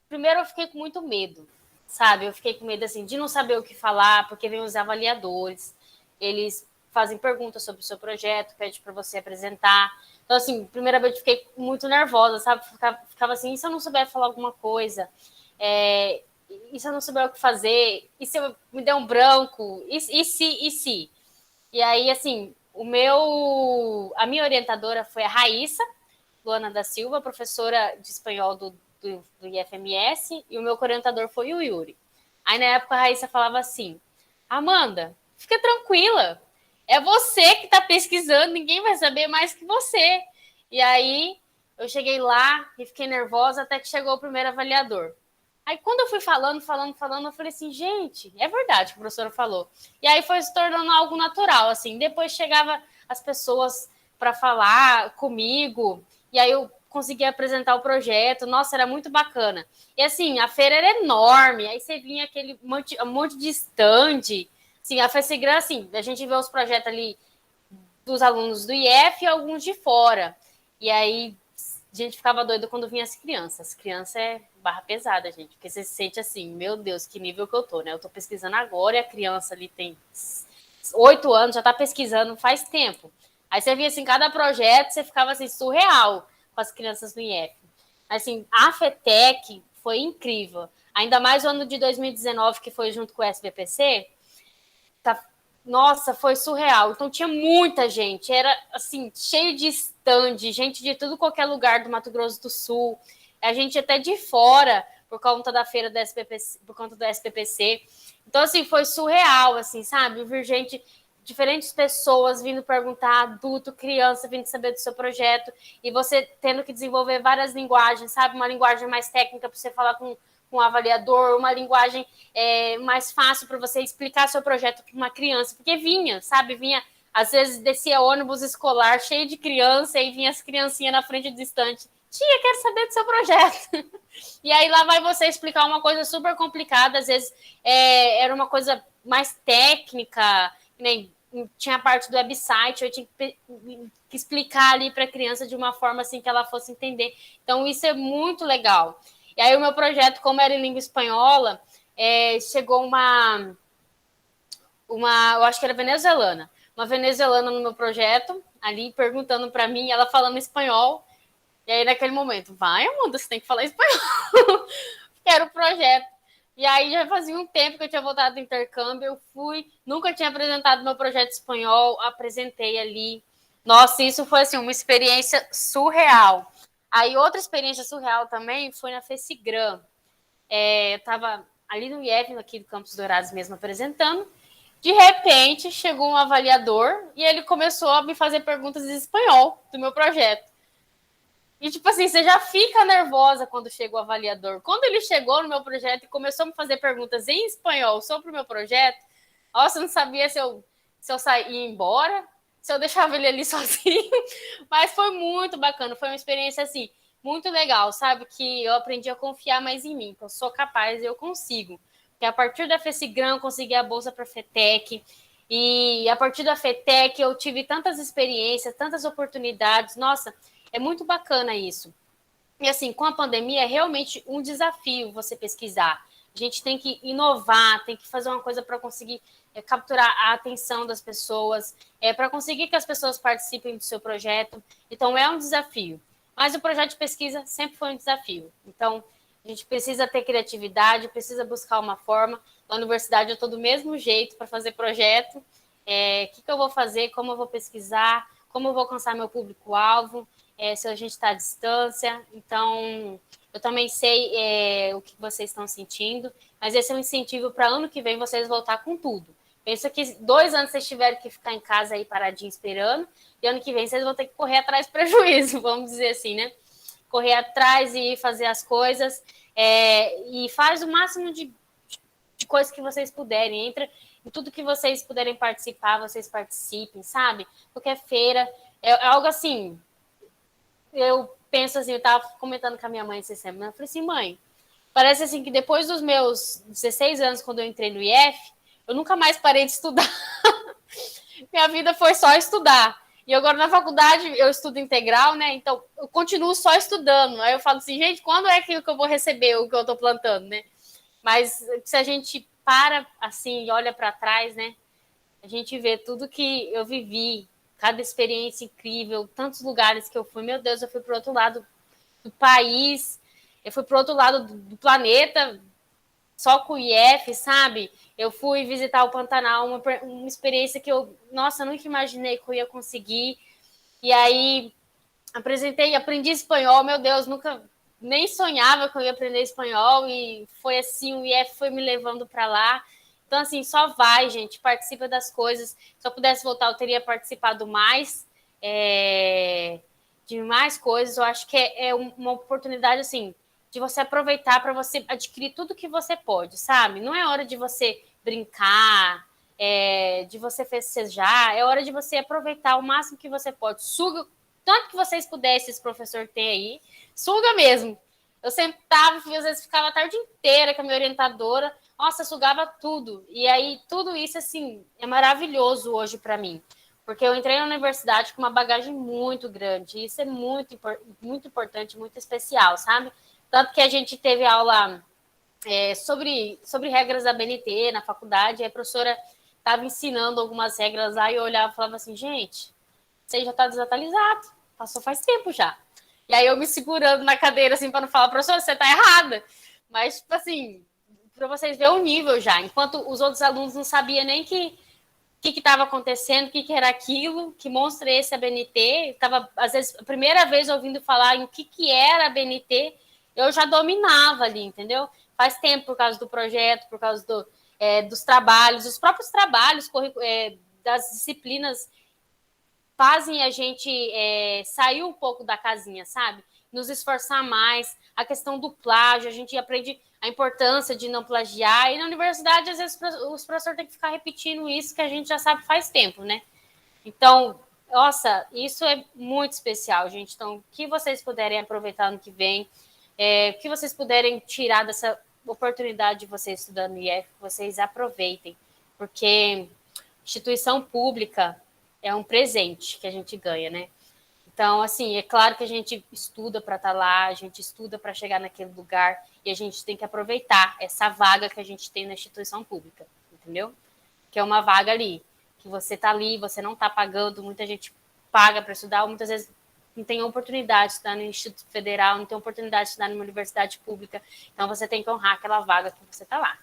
Primeiro, eu fiquei com muito medo, sabe? Eu fiquei com medo assim de não saber o que falar, porque vem os avaliadores, eles fazem perguntas sobre o seu projeto, pede para você apresentar. Então, assim, primeira vez eu fiquei muito nervosa, sabe? Ficava assim, e se eu não souber falar alguma coisa? E se eu não souber o que fazer? E se eu me der um branco? E se? E aí, assim, a minha orientadora foi a Raíssa Luana da Silva, professora de espanhol do IFMS, e o meu orientador foi o Yuri. Aí, na época, a Raíssa falava assim, Amanda, fica tranquila, é você que está pesquisando, ninguém vai saber mais que você. E aí, eu cheguei lá e fiquei nervosa até que chegou o primeiro avaliador. Aí, quando eu fui falando, eu falei assim, gente, é verdade o que a professora falou. E aí foi se tornando algo natural, assim. Depois chegava as pessoas para falar comigo, e aí eu consegui apresentar o projeto. Nossa, era muito bacana. E assim, a feira era enorme, aí você vinha um monte de stand. Assim, a FECIGRAM, assim, a gente vê os projetos ali dos alunos do IF e alguns de fora. E aí a gente ficava doido quando vinha as crianças. As crianças é barra pesada, gente, porque você se sente assim, meu Deus, que nível que eu tô, né? Eu tô pesquisando agora e a criança ali tem 8 anos, já tá pesquisando faz tempo. Aí você via assim, cada projeto, você ficava assim, surreal com as crianças do IF. Assim, a FETEC foi incrível. Ainda mais o ano de 2019, que foi junto com o SBPC, nossa, foi surreal. Então tinha muita gente, era assim, cheio de stand, gente de tudo qualquer lugar do Mato Grosso do Sul, a gente até de fora, por conta da feira do SPPC, por conta do SPPC. Então, assim, foi surreal, assim, sabe? Ver gente, diferentes pessoas vindo perguntar, adulto, criança, vindo saber do seu projeto, e você tendo que desenvolver várias linguagens, sabe? Uma linguagem mais técnica para você falar com um avaliador, uma linguagem mais fácil para você explicar seu projeto para uma criança, porque vinha, sabe? Vinha, às vezes descia ônibus escolar cheio de criança e vinha as criancinhas na frente do estante. Tia, quero saber do seu projeto. E aí lá vai você explicar uma coisa super complicada, às vezes era uma coisa mais técnica, nem tinha a parte do website, eu tinha que explicar ali para a criança de uma forma assim que ela fosse entender. Então isso é muito legal. E aí o meu projeto, como era em língua espanhola, chegou uma, eu acho que era venezuelana, uma venezuelana no meu projeto, ali perguntando para mim, ela falando espanhol, e aí naquele momento, vai, Amanda, você tem que falar espanhol, que era o projeto. E aí já fazia um tempo que eu tinha voltado do intercâmbio, eu fui, nunca tinha apresentado meu projeto espanhol, apresentei ali. Nossa, isso foi assim, uma experiência surreal. Aí outra experiência surreal também foi na FECIGRAM. Eu estava ali no IF, aqui do Campos Dourados mesmo, apresentando. De repente, chegou um avaliador e ele começou a me fazer perguntas em espanhol do meu projeto. E, tipo assim, você já fica nervosa quando chega o avaliador. Quando ele chegou no meu projeto e começou a me fazer perguntas em espanhol sobre o meu projeto, nossa, eu não sabia se eu saía embora, se eu deixava ele ali sozinho. Mas foi muito bacana, foi uma experiência, assim, muito legal, sabe? Que eu aprendi a confiar mais em mim, que eu sou capaz e eu consigo. Porque a partir da FECIGRAM, eu consegui a bolsa para a FETEC. E a partir da FETEC, eu tive tantas experiências, tantas oportunidades. Nossa, é muito bacana isso. E assim, com a pandemia é realmente um desafio você pesquisar. A gente tem que inovar, tem que fazer uma coisa para conseguir capturar a atenção das pessoas, para conseguir que as pessoas participem do seu projeto. Então, é um desafio. Mas o projeto de pesquisa sempre foi um desafio. Então, a gente precisa ter criatividade, precisa buscar uma forma. Na universidade, eu estou do mesmo jeito para fazer projeto. O que eu vou fazer, como eu vou pesquisar, como eu vou alcançar meu público-alvo, se a gente está à distância. Então, eu também sei o que vocês estão sentindo, mas esse é um incentivo para ano que vem vocês voltar com tudo. Pensa que 2 anos vocês tiveram que ficar em casa aí paradinho esperando, e ano que vem vocês vão ter que correr atrás do prejuízo, vamos dizer assim, né? Correr atrás e fazer as coisas, e faz o máximo de coisas que vocês puderem. Entra em tudo que vocês puderem participar, vocês participem, sabe? Qualquer feira, é algo assim. Eu penso assim, eu estava comentando com a minha mãe essa semana, eu falei assim, mãe, parece assim que depois dos meus 16 anos, quando eu entrei no IF, eu nunca mais parei de estudar. Minha vida foi só estudar. E agora na faculdade eu estudo integral, né? Então eu continuo só estudando. Aí eu falo assim, gente, quando é que eu vou receber o que eu estou plantando, né? Mas se a gente para assim e olha para trás, né? A gente vê tudo que eu vivi, cada experiência incrível, tantos lugares que eu fui. Meu Deus, eu fui para o outro lado do país, eu fui para o outro lado do planeta, só com o IF, sabe? Eu fui visitar o Pantanal, uma experiência que eu, nossa, nunca imaginei que eu ia conseguir. E aí, aprendi espanhol, meu Deus, nunca nem sonhava que eu ia aprender espanhol, e foi assim, o IF foi me levando para lá. Então, assim, só vai, gente, participa das coisas. Se eu pudesse voltar, eu teria participado mais de mais coisas. Eu acho que é uma oportunidade, assim, de você aproveitar para você adquirir tudo que você pode, sabe? Não é hora de você brincar, de você festejar, é hora de você aproveitar o máximo que você pode. Suga tanto que vocês pudessem, esse professor tem aí, suga mesmo. Eu sentava, às vezes ficava a tarde inteira com a minha orientadora, nossa, sugava tudo. E aí, tudo isso, assim, é maravilhoso hoje para mim. Porque eu entrei na universidade com uma bagagem muito grande. E isso é muito, muito importante, muito especial, sabe? Tanto que a gente teve aula sobre regras da BNT na faculdade, e a professora estava ensinando algumas regras lá, e eu olhava e falava assim, gente, você já está desatualizado, passou faz tempo já. E aí eu me segurando na cadeira, assim, para não falar, professora, você está errada. Mas, tipo assim, para vocês verem o nível já, enquanto os outros alunos não sabiam nem que estava acontecendo, o que era aquilo, que monstro é esse a BNT. Estava, às vezes, a primeira vez ouvindo falar em o que era a BNT, eu já dominava ali, entendeu? Faz tempo, por causa do projeto, por causa dos trabalhos, os próprios trabalhos das disciplinas fazem a gente sair um pouco da casinha, sabe? Nos esforçar mais. A questão do plágio, a gente aprende a importância de não plagiar, e na universidade, às vezes, os professores têm que ficar repetindo isso que a gente já sabe faz tempo, né? Então, nossa, isso é muito especial, gente. Então, o que vocês puderem aproveitar ano que vem, o que vocês puderem tirar dessa oportunidade de vocês estudando no IF, vocês aproveitem, porque instituição pública é um presente que a gente ganha, né? Então, assim, é claro que a gente estuda para estar lá, a gente estuda para chegar naquele lugar, e a gente tem que aproveitar essa vaga que a gente tem na instituição pública, entendeu? Que é uma vaga ali, que você está ali, você não está pagando, muita gente paga para estudar, ou muitas vezes não tem oportunidade de estudar no Instituto Federal, não tem oportunidade de estudar numa universidade pública, então você tem que honrar aquela vaga que você está lá.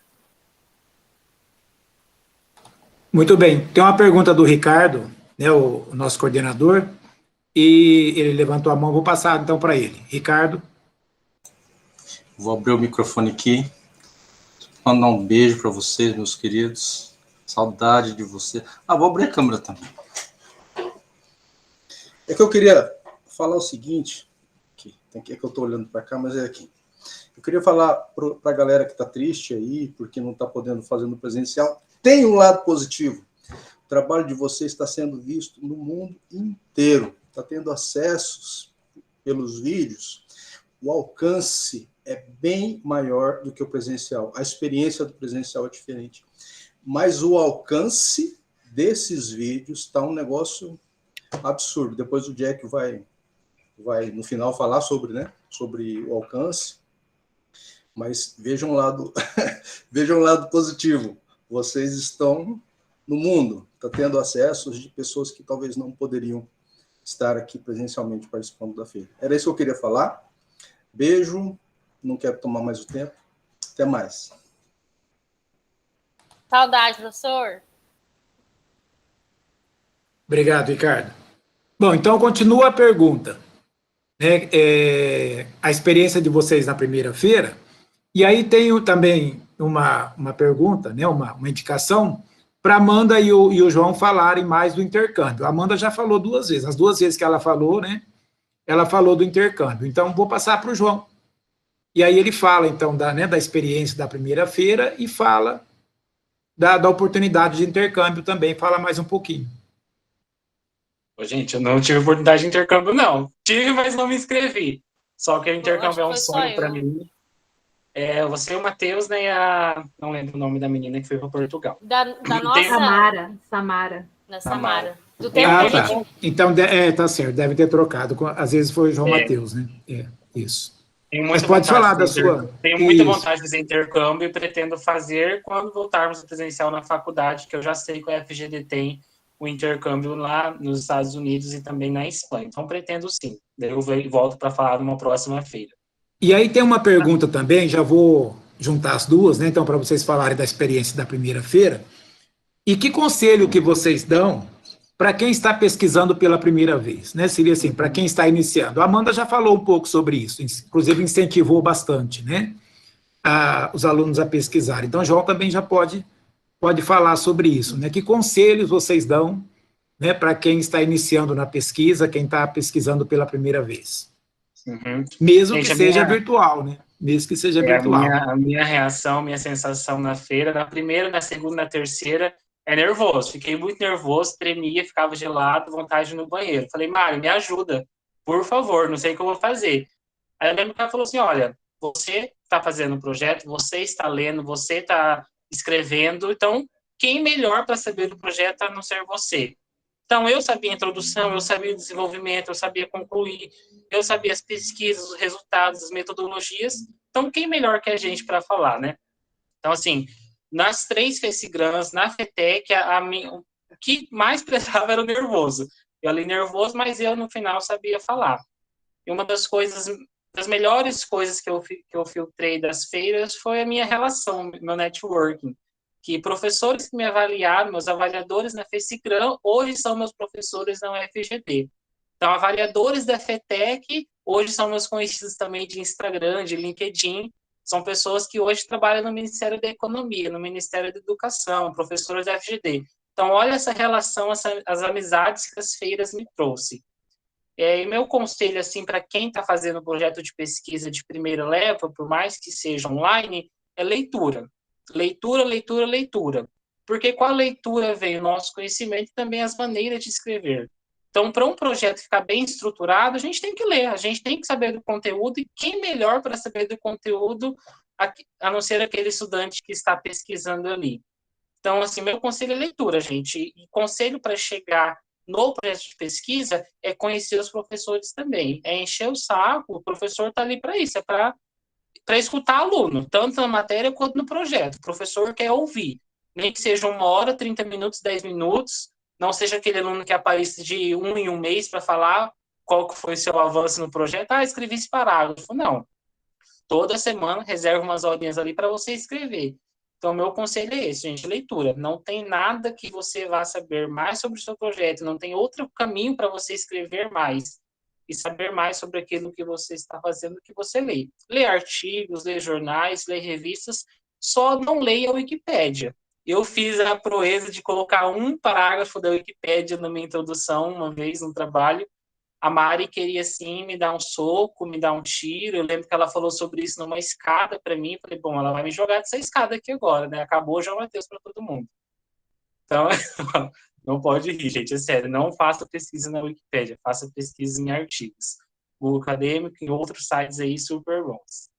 Muito bem. Tem uma pergunta do Ricardo, né, o nosso coordenador, e ele levantou a mão, vou passar então para ele. Ricardo. Vou abrir o microfone aqui. Mandar um beijo para vocês, meus queridos. Saudade de você. Vou abrir a câmera também. É que eu queria falar o seguinte, é que eu estou olhando para cá, mas é aqui. Eu queria falar para a galera que está triste aí, porque não está podendo fazer no presencial. Tem um lado positivo. O trabalho de vocês está sendo visto no mundo inteiro. Está tendo acessos pelos vídeos. O alcance é bem maior do que o presencial. A experiência do presencial é diferente. Mas o alcance desses vídeos está um negócio absurdo. Depois o Jack vai vai, no final, falar sobre, né, sobre o alcance, mas vejam o lado, vejam o lado positivo. Vocês estão no mundo, está tendo acesso de pessoas que talvez não poderiam estar aqui presencialmente participando da feira. Era isso que eu queria falar. Beijo, não quero tomar mais o tempo. Até mais. Saudade, professor. Obrigado, Ricardo. Bom, então continua a pergunta. A experiência de vocês na primeira feira, e aí tenho também uma pergunta, né, uma indicação, para a Amanda e o João falarem mais do intercâmbio. A Amanda já falou 2 vezes, as 2 vezes que ela falou, né, ela falou do intercâmbio. Então, vou passar para o João. E aí ele fala, então, da experiência da primeira feira e fala da oportunidade de intercâmbio também, fala mais um pouquinho. Gente, eu não tive oportunidade de intercâmbio, não. Tive, mas não me inscrevi. Só que o intercâmbio é um sonho para mim. Você e o Matheus, né? Não lembro o nome da menina que foi para Portugal. Da nossa... Samara. Da Samara. Do tempo que a gente... Então, tá certo, deve ter trocado. Às vezes foi o João Matheus, né? Isso. Mas pode falar da sua... Tenho muita vontade de fazer intercâmbio e pretendo fazer quando voltarmos ao presencial na faculdade, que eu já sei que o FGD tem o intercâmbio lá nos Estados Unidos e também na Espanha. Então, pretendo sim. Daí eu volto para falar numa próxima feira. E aí tem uma pergunta também, já vou juntar as duas, né? Então, para vocês falarem da experiência da primeira feira. E que conselho que vocês dão para quem está pesquisando pela primeira vez, né? Seria assim, para quem está iniciando. A Amanda já falou um pouco sobre isso, inclusive incentivou bastante, né? Os alunos a pesquisar. Então, João também já pode falar sobre isso, né? Que conselhos vocês dão, né, para quem está iniciando na pesquisa, quem está pesquisando pela primeira vez? Uhum. Mesmo que seja virtual, né? Mesmo que seja virtual. A minha reação, minha sensação na feira, na primeira, na segunda, na terceira, é nervoso. Fiquei muito nervoso, tremia, ficava gelado, vontade de ir no banheiro. Falei, Mário, me ajuda, por favor, não sei o que eu vou fazer. Aí eu lembro que ela falou assim, olha, você está fazendo o projeto, você está lendo, você está escrevendo, então quem melhor para saber do projeto a não ser você? Então, eu sabia a introdução, eu sabia o desenvolvimento, eu sabia concluir, eu sabia as pesquisas, os resultados, as metodologias. Então, quem melhor que a gente para falar, né? Então, assim, nas 3 FECIGRANs, na FETEC, o que mais pesava era o nervoso. Eu ali nervoso, mas eu, no final, sabia falar. E uma das melhores coisas que eu filtrei das feiras foi a minha relação, meu networking. Que professores que me avaliaram, meus avaliadores na FECIGRAN, hoje são meus professores na UFGD. Então, avaliadores da FETEC, hoje são meus conhecidos também de Instagram, de LinkedIn, são pessoas que hoje trabalham no Ministério da Economia, no Ministério da Educação, professores da FGD. Então, olha essa relação, as amizades que as feiras me trouxe. E meu conselho, assim, para quem está fazendo projeto de pesquisa de primeira leva, por mais que seja online, é leitura. Leitura, leitura, leitura. Porque com a leitura vem o nosso conhecimento e também as maneiras de escrever. Então, para um projeto ficar bem estruturado, a gente tem que ler, a gente tem que saber do conteúdo, e quem melhor para saber do conteúdo, a não ser aquele estudante que está pesquisando ali. Então, assim, meu conselho é leitura, gente. E conselho para chegar no projeto de pesquisa é conhecer os professores também. É encher o saco, o professor está ali para isso, é para escutar aluno, tanto na matéria quanto no projeto. O professor quer ouvir, nem que seja 1 hora, 30 minutos, 10 minutos, não seja aquele aluno que aparece de 1 em 1 mês para falar qual que foi o seu avanço no projeto. Escrevi esse parágrafo. Não. Toda semana, reserva umas horinhas ali para você escrever. Então, meu conselho é esse, gente, leitura. Não tem nada que você vá saber mais sobre o seu projeto, não tem outro caminho para você escrever mais e saber mais sobre aquilo que você está fazendo, que você lê. Lê artigos, lê jornais, lê revistas, só não leia a Wikipédia. Eu fiz a proeza de colocar um parágrafo da Wikipédia na minha introdução, uma vez no trabalho. A Mari queria, assim, me dar um soco, me dar um tiro. Eu lembro que ela falou sobre isso numa escada para mim. Falei, bom, ela vai me jogar dessa escada aqui agora, né? Acabou o João Matheus para todo mundo. Então, não pode rir, gente, é sério. Não faça pesquisa na Wikipédia, faça pesquisa em artigos. Google Acadêmico e outros sites aí super bons.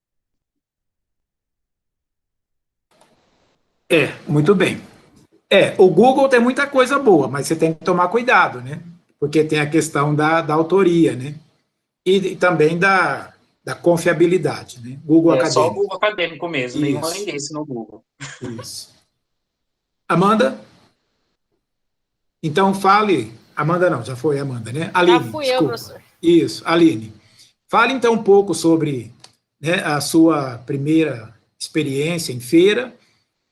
Muito bem. O Google tem muita coisa boa, mas você tem que tomar cuidado, né? Porque tem a questão da autoria, né? e também da confiabilidade, né? Google Só o Acadêmico. Google Acadêmico mesmo, nenhum Isso. além desse no Google. Isso. Amanda? Então fale. Amanda não, já foi Amanda, né? Aline, Já fui desculpa. eu, professor. Isso, Aline. Fale então um pouco sobre, né, a sua primeira experiência em feira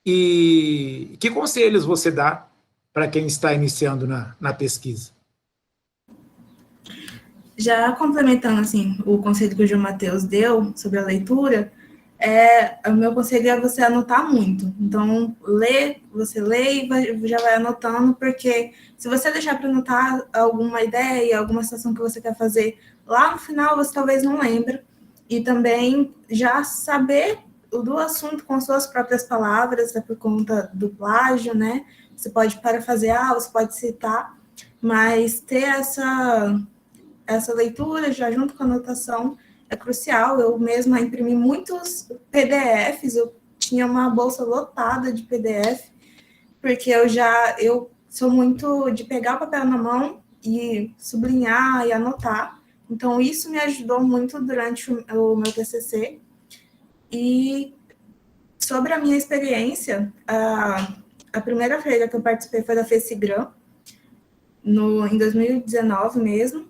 e que conselhos você dá para quem está iniciando na pesquisa. Já complementando assim, o conselho que o João Matheus deu sobre a leitura, o meu conselho é você anotar muito. Então, você lê e já vai anotando, porque se você deixar para anotar alguma ideia, alguma situação que você quer fazer, lá no final você talvez não lembre. E também já saber do assunto com suas próprias palavras, por conta do plágio, né? Você pode parafrasear, você pode citar, mas ter essa leitura já junto com a anotação é crucial. Eu mesma imprimi muitos PDFs, eu tinha uma bolsa lotada de PDF, porque eu sou muito de pegar o papel na mão e sublinhar e anotar. Então, isso me ajudou muito durante o meu TCC. E sobre a minha experiência, a primeira feira que eu participei foi da FECIGRAM, em 2019 mesmo.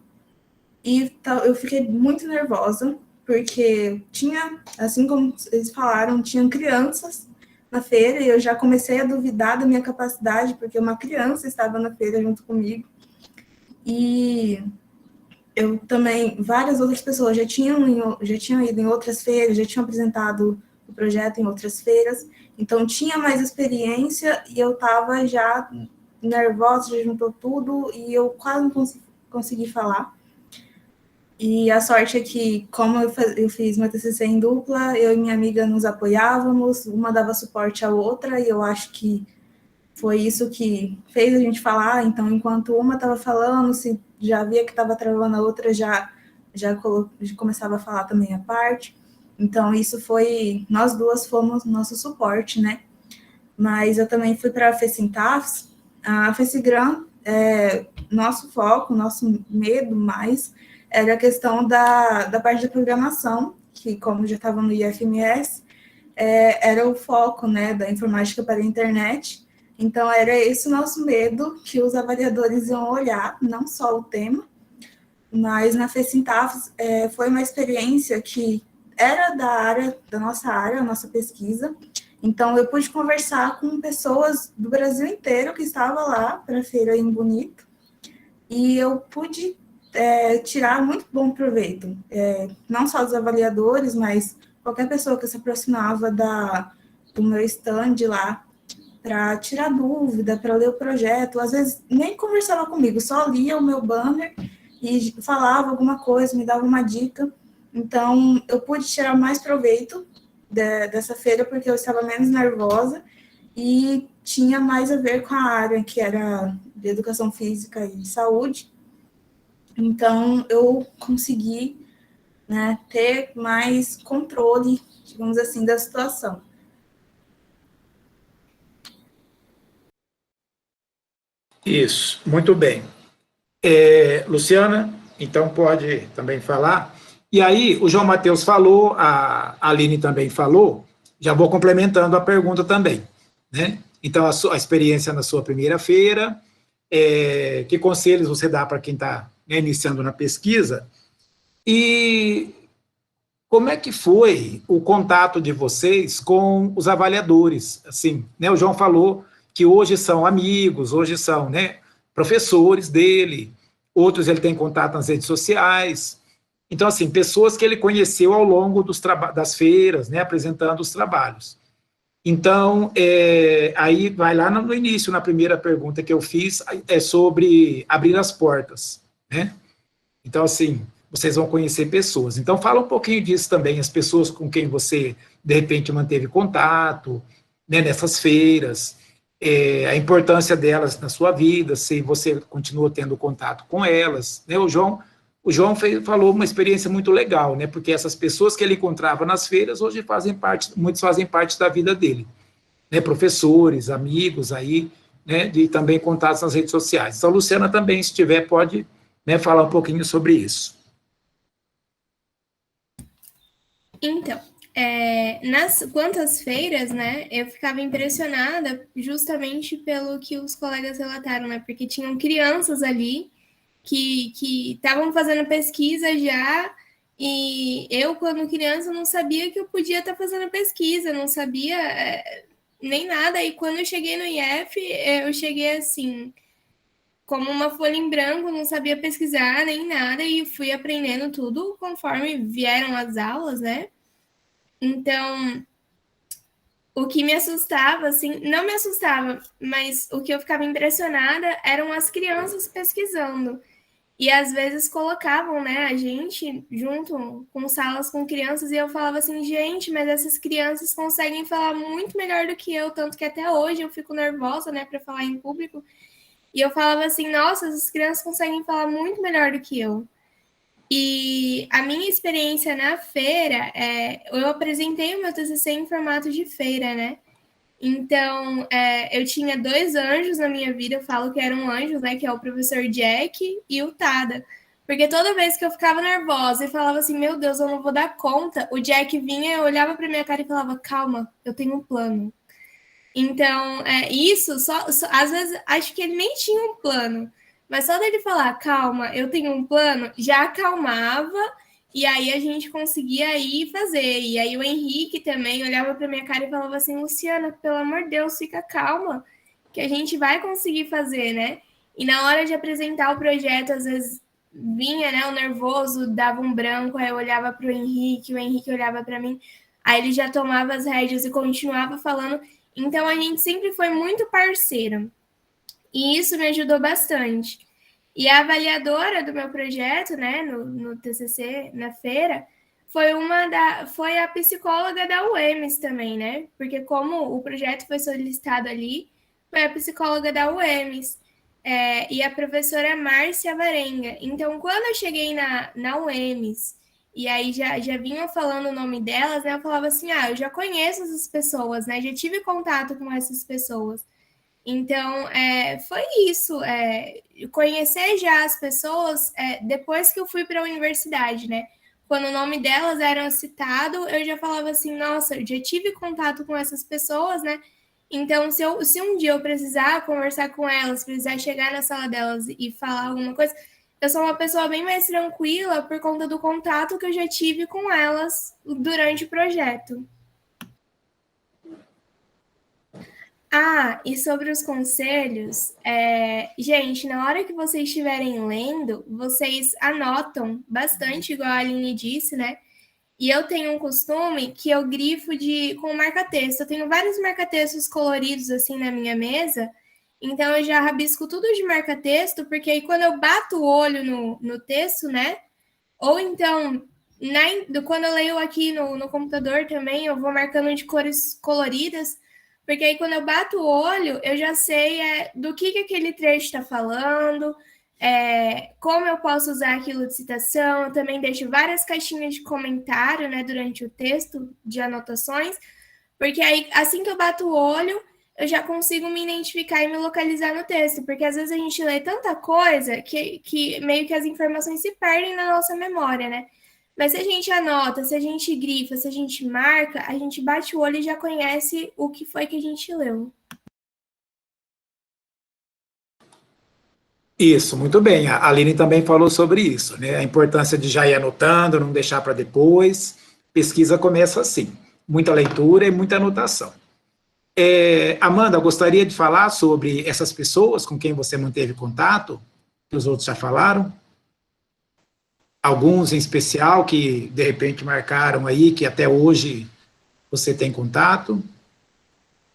E eu fiquei muito nervosa, porque tinha, assim como eles falaram, tinham crianças na feira, e eu já comecei a duvidar da minha capacidade, porque uma criança estava na feira junto comigo. E eu também, várias outras pessoas já tinham ido em outras feiras, já tinham apresentado o projeto em outras feiras, então tinha mais experiência, e eu estava já nervosa, já juntou tudo, e eu quase não consegui falar. E a sorte é que, como eu fiz meu TCC em dupla, eu e minha amiga nos apoiávamos, uma dava suporte à outra, e eu acho que foi isso que fez a gente falar. Então, enquanto uma estava falando, se já via que estava travando a outra, já começava a falar também a parte. Então, isso foi... Nós duas fomos nosso suporte, né? Mas eu também fui para a FECINTAFS. A FECIGRAM, nosso foco, nosso medo mais... era a questão da parte de programação, que, como já estava no IFMS, era o foco, né, da informática para a internet. Então, era esse o nosso medo, que os avaliadores iam olhar, não só o tema, mas na FECINTAFS foi uma experiência que era da nossa área, a nossa pesquisa. Então, eu pude conversar com pessoas do Brasil inteiro que estavam lá para a feira em Bonito, e eu pude tirar muito bom proveito, não só dos avaliadores, mas qualquer pessoa que se aproximava do meu stand lá, para tirar dúvida, para ler o projeto. Às vezes nem conversava comigo, só lia o meu banner e falava alguma coisa, me dava uma dica. Então, eu pude tirar mais proveito dessa feira, porque eu estava menos nervosa e tinha mais a ver com a área que era de educação física e saúde. Então, eu consegui, né, ter mais controle, digamos assim, da situação. Isso, muito bem. Luciana, então pode também falar. E aí, o João Matheus falou, a Aline também falou, já vou complementando a pergunta também, né? Então, a experiência na sua primeira feira, que conselhos você dá para quem está iniciando na pesquisa, e como é que foi o contato de vocês com os avaliadores? Assim, né, o João falou que hoje são amigos, hoje são, né, professores dele, outros ele tem contato nas redes sociais. Então, assim, pessoas que ele conheceu ao longo das feiras, né, apresentando os trabalhos. Então, aí vai lá no início, na primeira pergunta que eu fiz, sobre abrir as portas, né? Então, assim, vocês vão conhecer pessoas. Então, fala um pouquinho disso também, as pessoas com quem você, de repente, manteve contato, né, nessas feiras, a importância delas na sua vida, se você continua tendo contato com elas, né? O João falou uma experiência muito legal, né? Porque essas pessoas que ele encontrava nas feiras, hoje muitos fazem parte da vida dele, né? Professores, amigos aí, né? E também contatos nas redes sociais. Então, Luciana também, se tiver, pode, né, falar um pouquinho sobre isso. Então, quanto às feiras, né, eu ficava impressionada justamente pelo que os colegas relataram, né, porque tinham crianças ali que estavam fazendo pesquisa já, e eu, quando criança, não sabia que eu podia estar fazendo pesquisa, não sabia nem nada, e quando eu cheguei no IF, eu cheguei assim, como uma folha em branco, não sabia pesquisar nem nada, e fui aprendendo tudo conforme vieram as aulas, né? Então, o que me assustava, assim, não me assustava, mas o que eu ficava impressionada eram as crianças pesquisando. E às vezes colocavam, né, a gente junto com salas com crianças, e eu falava assim, gente, mas essas crianças conseguem falar muito melhor do que eu, tanto que até hoje eu fico nervosa, né, para falar em público. E eu falava assim, nossa, essas crianças conseguem falar muito melhor do que eu. E a minha experiência na feira, eu apresentei o meu TCC em formato de feira, né? Então, eu tinha dois anjos na minha vida, eu falo que eram anjos, né? Que é o professor Jack e o Tada. Porque toda vez que eu ficava nervosa e falava assim, meu Deus, eu não vou dar conta, o Jack vinha, olhava para minha cara e falava, calma, eu tenho um plano. Então, isso, às vezes, acho que ele nem tinha um plano, mas só dele falar, calma, eu tenho um plano, já acalmava, e aí a gente conseguia ir fazer. E aí o Henrique também olhava para minha cara e falava assim, Luciana, pelo amor de Deus, fica calma, que a gente vai conseguir fazer, né? E na hora de apresentar o projeto, às vezes vinha, né, o nervoso, dava um branco, aí eu olhava para o Henrique olhava para mim, aí ele já tomava as rédeas e continuava falando. Então a gente sempre foi muito parceiro. E isso me ajudou bastante. E a avaliadora do meu projeto, né, no TCC, na feira, foi a psicóloga da UEMS também, né? Porque como o projeto foi solicitado ali, foi a psicóloga da UEMS. E a professora Márcia Varenga. Então, quando eu cheguei na UEMS, e aí já vinham falando o nome delas, né? Eu falava assim, eu já conheço essas pessoas, né? Já tive contato com essas pessoas. Então, foi isso. Conhecer já as pessoas depois que eu fui para a universidade, né? Quando o nome delas era citado, eu já falava assim, nossa, eu já tive contato com essas pessoas, né? Então, se um dia eu precisar conversar com elas, precisar chegar na sala delas e falar alguma coisa, eu sou uma pessoa bem mais tranquila por conta do contato que eu já tive com elas durante o projeto. E sobre os conselhos, gente, na hora que vocês estiverem lendo, vocês anotam bastante, igual a Aline disse, né? E eu tenho um costume que eu grifo com marca-texto. Eu tenho vários marca-textos coloridos assim na minha mesa, então eu já rabisco tudo de marca-texto, porque aí quando eu bato o olho no texto, né? Ou então, quando eu leio aqui no computador também, eu vou marcando de cores coloridas, porque aí quando eu bato o olho, eu já sei do que aquele trecho está falando, como eu posso usar aquilo de citação. Eu também deixo várias caixinhas de comentário, né, durante o texto, de anotações, porque aí, assim que eu bato o olho, eu já consigo me identificar e me localizar no texto, porque às vezes a gente lê tanta coisa que meio que as informações se perdem na nossa memória, né? Mas se a gente anota, se a gente grifa, se a gente marca, a gente bate o olho e já conhece o que foi que a gente leu. Isso, muito bem. A Aline também falou sobre isso, né? A importância de já ir anotando, não deixar para depois. Pesquisa começa assim, muita leitura e muita anotação. Amanda, gostaria de falar sobre essas pessoas com quem você manteve contato, que os outros já falaram? Alguns em especial que, de repente, marcaram aí, que até hoje você tem contato?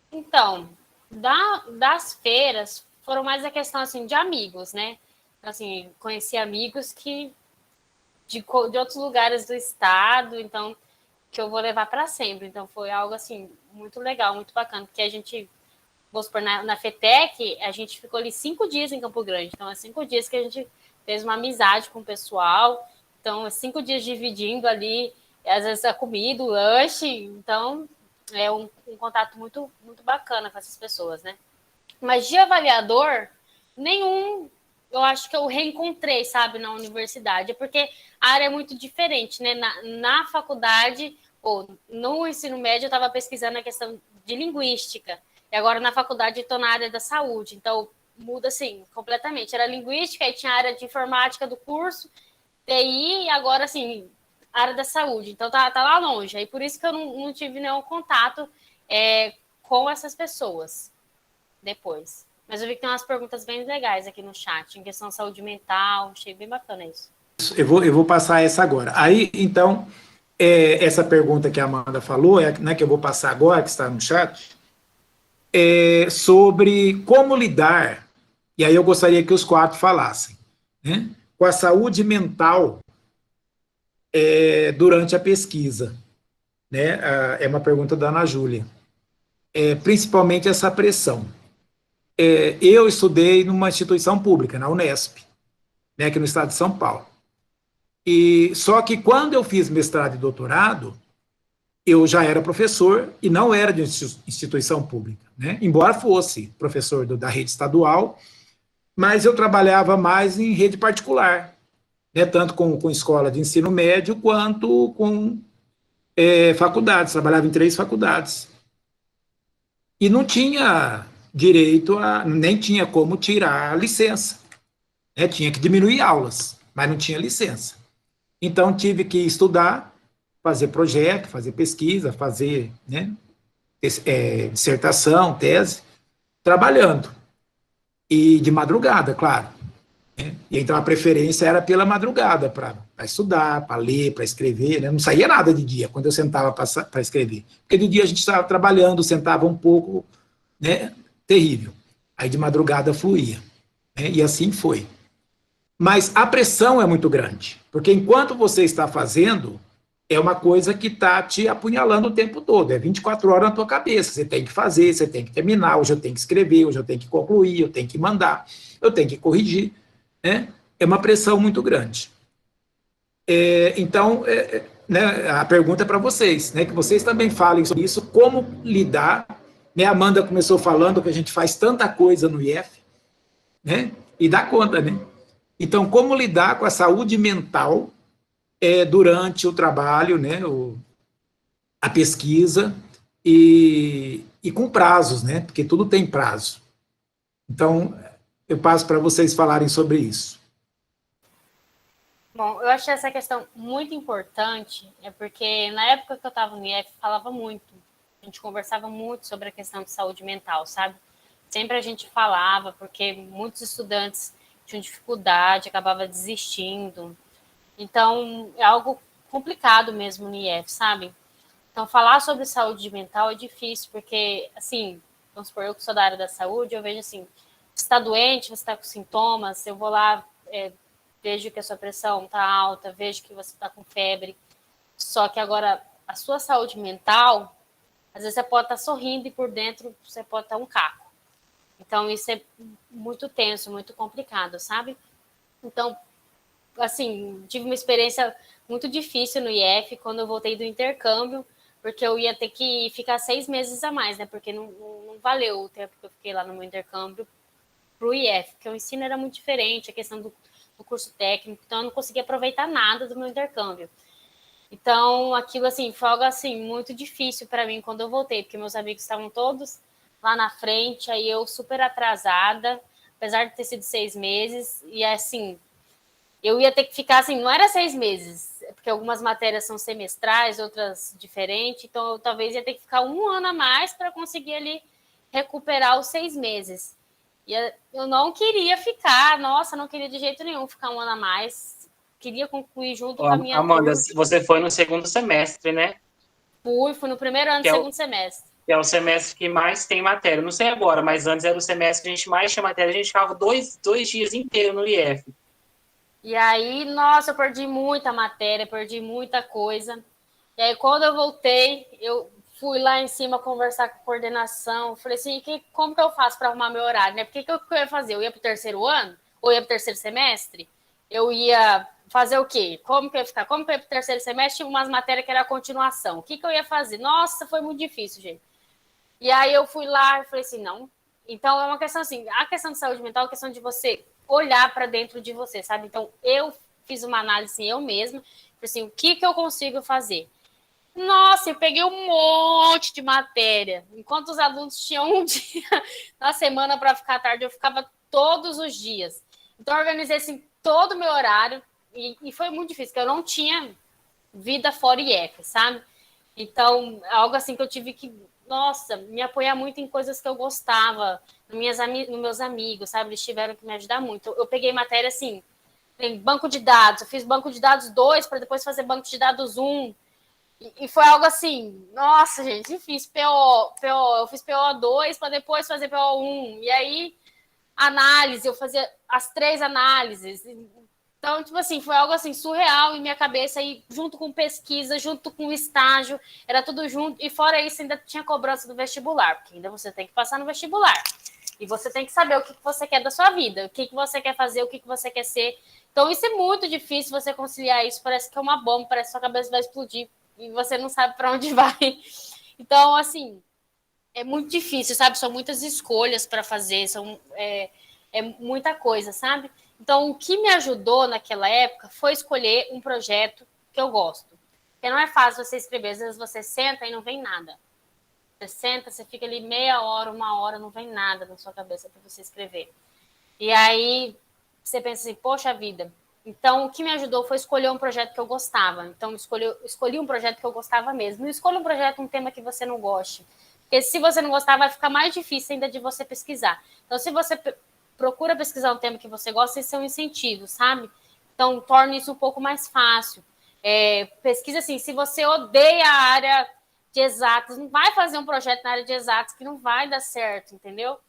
Então, das feiras, foram mais a questão, assim, de amigos, né? Assim, conheci amigos de outros lugares do estado, então, que eu vou levar para sempre. Então, foi algo, assim, muito legal, muito bacana, porque a gente, vamos supor, na FETEC, a gente ficou ali 5 dias em Campo Grande. Então, é 5 dias que a gente fez uma amizade com o pessoal. Então, é 5 dias dividindo ali, às vezes, a comida, o lanche. Então, é um contato muito, muito bacana com essas pessoas, né? Mas de avaliador, nenhum, eu acho que eu reencontrei, sabe, na universidade, porque a área é muito diferente, né? Na faculdade, ou no ensino médio eu estava pesquisando a questão de linguística, e agora na faculdade estou na área da saúde, então muda assim, completamente. Era linguística, aí tinha a área de informática do curso, TI, e agora assim, área da saúde, então tá lá longe, aí por isso que eu não tive nenhum contato com essas pessoas depois. Mas eu vi que tem umas perguntas bem legais aqui no chat, em questão de saúde mental, achei bem bacana isso. Eu vou passar essa agora. Aí, então, essa pergunta que a Amanda falou, né, que eu vou passar agora, que está no chat, sobre como lidar, e aí eu gostaria que os quatro falassem, né, com a saúde mental durante a pesquisa. Né, é uma pergunta da Ana Júlia. Principalmente essa pressão. Eu estudei numa instituição pública, na Unesp, né, aqui no estado de São Paulo. E só que quando eu fiz mestrado e doutorado, eu já era professor e não era de instituição pública, né? Embora fosse professor da rede estadual, mas eu trabalhava mais em rede particular, né? Tanto com escola de ensino médio quanto com faculdades, trabalhava em 3 faculdades. E não tinha direito nem tinha como tirar a licença, né? Tinha que diminuir aulas, mas não tinha licença. Então, tive que estudar, fazer projeto, fazer pesquisa, fazer, né, dissertação, tese, trabalhando. E de madrugada, claro. Né? E então, a preferência era pela madrugada, para estudar, para ler, para escrever. Né? Não saía nada de dia, quando eu sentava para escrever. Porque de dia a gente estava trabalhando, sentava um pouco, né, terrível. Aí, de madrugada, fluía. Né? E assim foi. Mas a pressão é muito grande, porque enquanto você está fazendo, é uma coisa que está te apunhalando o tempo todo, 24 horas na tua cabeça, você tem que fazer, você tem que terminar, hoje eu tenho que escrever, hoje eu tenho que concluir, eu tenho que mandar, eu tenho que corrigir, né? É uma pressão muito grande. Então, né, a pergunta é para vocês, né, que vocês também falem sobre isso, como lidar, né? A Amanda começou falando que a gente faz tanta coisa no IF, né? E dá conta, né? Então, como lidar com a saúde mental durante o trabalho, né, a pesquisa, e com prazos, né, porque tudo tem prazo. Então, eu passo para vocês falarem sobre isso. Bom, eu achei essa questão muito importante, porque na época que eu estava no IF, falava muito, a gente conversava muito sobre a questão de saúde mental, sabe? Sempre a gente falava, porque muitos estudantes tinham dificuldade, acabava desistindo. Então, é algo complicado mesmo no IF, sabe? Então, falar sobre saúde mental é difícil, porque, assim, vamos supor, eu que sou da área da saúde, eu vejo assim, você está doente, você está com sintomas, eu vou lá, vejo que a sua pressão está alta, vejo que você está com febre, só que agora a sua saúde mental, às vezes você pode estar sorrindo e por dentro você pode estar um caco. Então, isso é muito tenso, muito complicado, sabe? Então, assim, tive uma experiência muito difícil no IF quando eu voltei do intercâmbio, porque eu ia ter que ficar 6 meses a mais, né? Porque não valeu o tempo que eu fiquei lá no meu intercâmbio para o IF, porque o ensino era muito diferente, a questão do curso técnico, então eu não conseguia aproveitar nada do meu intercâmbio. Então, aquilo, assim, foi algo, assim, muito difícil para mim quando eu voltei, porque meus amigos estavam todos lá na frente, aí eu super atrasada, apesar de ter sido 6 meses, e assim, eu ia ter que ficar assim, não era 6 meses, porque algumas matérias são semestrais, outras diferentes, então eu talvez ia ter que ficar 1 ano a mais para conseguir ali recuperar os 6 meses. E eu não queria ficar, nossa, não queria de jeito nenhum ficar 1 ano a mais, queria concluir junto com a minha Amanda, turma. você foi no segundo semestre, né? Fui no primeiro ano do segundo semestre. Que é o semestre que mais tem matéria. Não sei agora, mas antes era o semestre que a gente mais tinha matéria. A gente ficava dois dias inteiros no IF. E aí, nossa, eu perdi muita matéria, perdi muita coisa. E aí, quando eu voltei, eu fui lá em cima conversar com a coordenação. Falei assim, como que eu faço para arrumar meu horário? Né? Porque que eu ia fazer? Eu ia para o 3º ano? Ou ia para o 3º semestre? Eu ia fazer o quê? Como que eu ia ficar? Como que eu ia para o 3º semestre? Tinha umas matérias que era a continuação. O que eu ia fazer? Nossa, foi muito difícil, gente. E aí eu fui lá e falei assim, não. Então é uma questão assim, a questão de saúde mental é uma questão de você olhar para dentro de você, sabe? Então eu fiz uma análise eu mesma, assim, o que eu consigo fazer? Nossa, eu peguei um monte de matéria. Enquanto os alunos tinham um dia na semana para ficar à tarde, eu ficava todos os dias. Então, eu organizei assim, todo o meu horário e foi muito difícil, porque eu não tinha vida fora IF, sabe? Então, algo assim que eu tive que, nossa, me apoiar muito em coisas que eu gostava, nos meus amigos, sabe? Eles tiveram que me ajudar muito. Eu peguei matéria assim, em banco de dados, eu fiz banco de dados 2 para depois fazer banco de dados 1. E foi algo assim, nossa, gente, difícil. Eu fiz PO2 para depois fazer PO1. E aí, análise, eu fazia as 3 análises. Então, tipo assim, foi algo assim surreal em minha cabeça, e junto com pesquisa, junto com estágio, era tudo junto. E fora isso, ainda tinha cobrança do vestibular, porque ainda você tem que passar no vestibular. E você tem que saber o que você quer da sua vida, o que você quer fazer, o que você quer ser. Então, isso é muito difícil você conciliar isso. Parece que é uma bomba, parece que sua cabeça vai explodir e você não sabe para onde vai. Então, assim, é muito difícil, sabe? São muitas escolhas para fazer, é muita coisa, sabe? Então, o que me ajudou naquela época foi escolher um projeto que eu gosto. Porque não é fácil você escrever, às vezes você senta e não vem nada. Você senta, você fica ali meia hora, uma hora, não vem nada na sua cabeça para você escrever. E aí você pensa assim, poxa vida. Então, o que me ajudou foi escolher um projeto que eu gostava. Então, escolhi um projeto que eu gostava mesmo. Não escolha um projeto, um tema que você não goste. Porque se você não gostar, vai ficar mais difícil ainda de você pesquisar. Então, se você procura pesquisar um tema que você gosta, isso é um incentivo, sabe? Então, torne isso um pouco mais fácil. Pesquisa assim, se você odeia a área de exatas, não vai fazer um projeto na área de exatas que não vai dar certo, entendeu?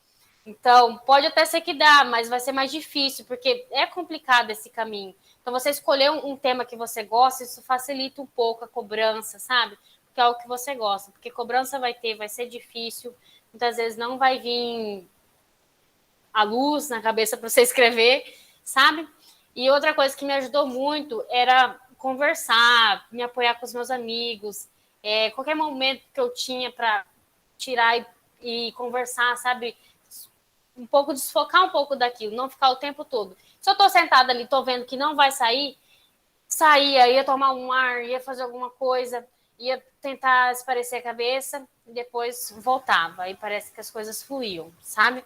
Então, pode até ser que dá, mas vai ser mais difícil, porque é complicado esse caminho. Então, você escolher um tema que você gosta, isso facilita um pouco a cobrança, sabe? Porque é o que você gosta. Porque cobrança vai ter, vai ser difícil. Muitas vezes não vai vir a luz na cabeça para você escrever, sabe? E outra coisa que me ajudou muito era conversar, me apoiar com os meus amigos. Qualquer momento que eu tinha para tirar e conversar, sabe? Um pouco, desfocar um pouco daquilo, não ficar o tempo todo. Se eu tô sentada ali, tô vendo que não vai sair, saía, ia tomar um ar, ia fazer alguma coisa, ia tentar esparecer a cabeça e depois voltava. Aí parece que as coisas fluíam, sabe?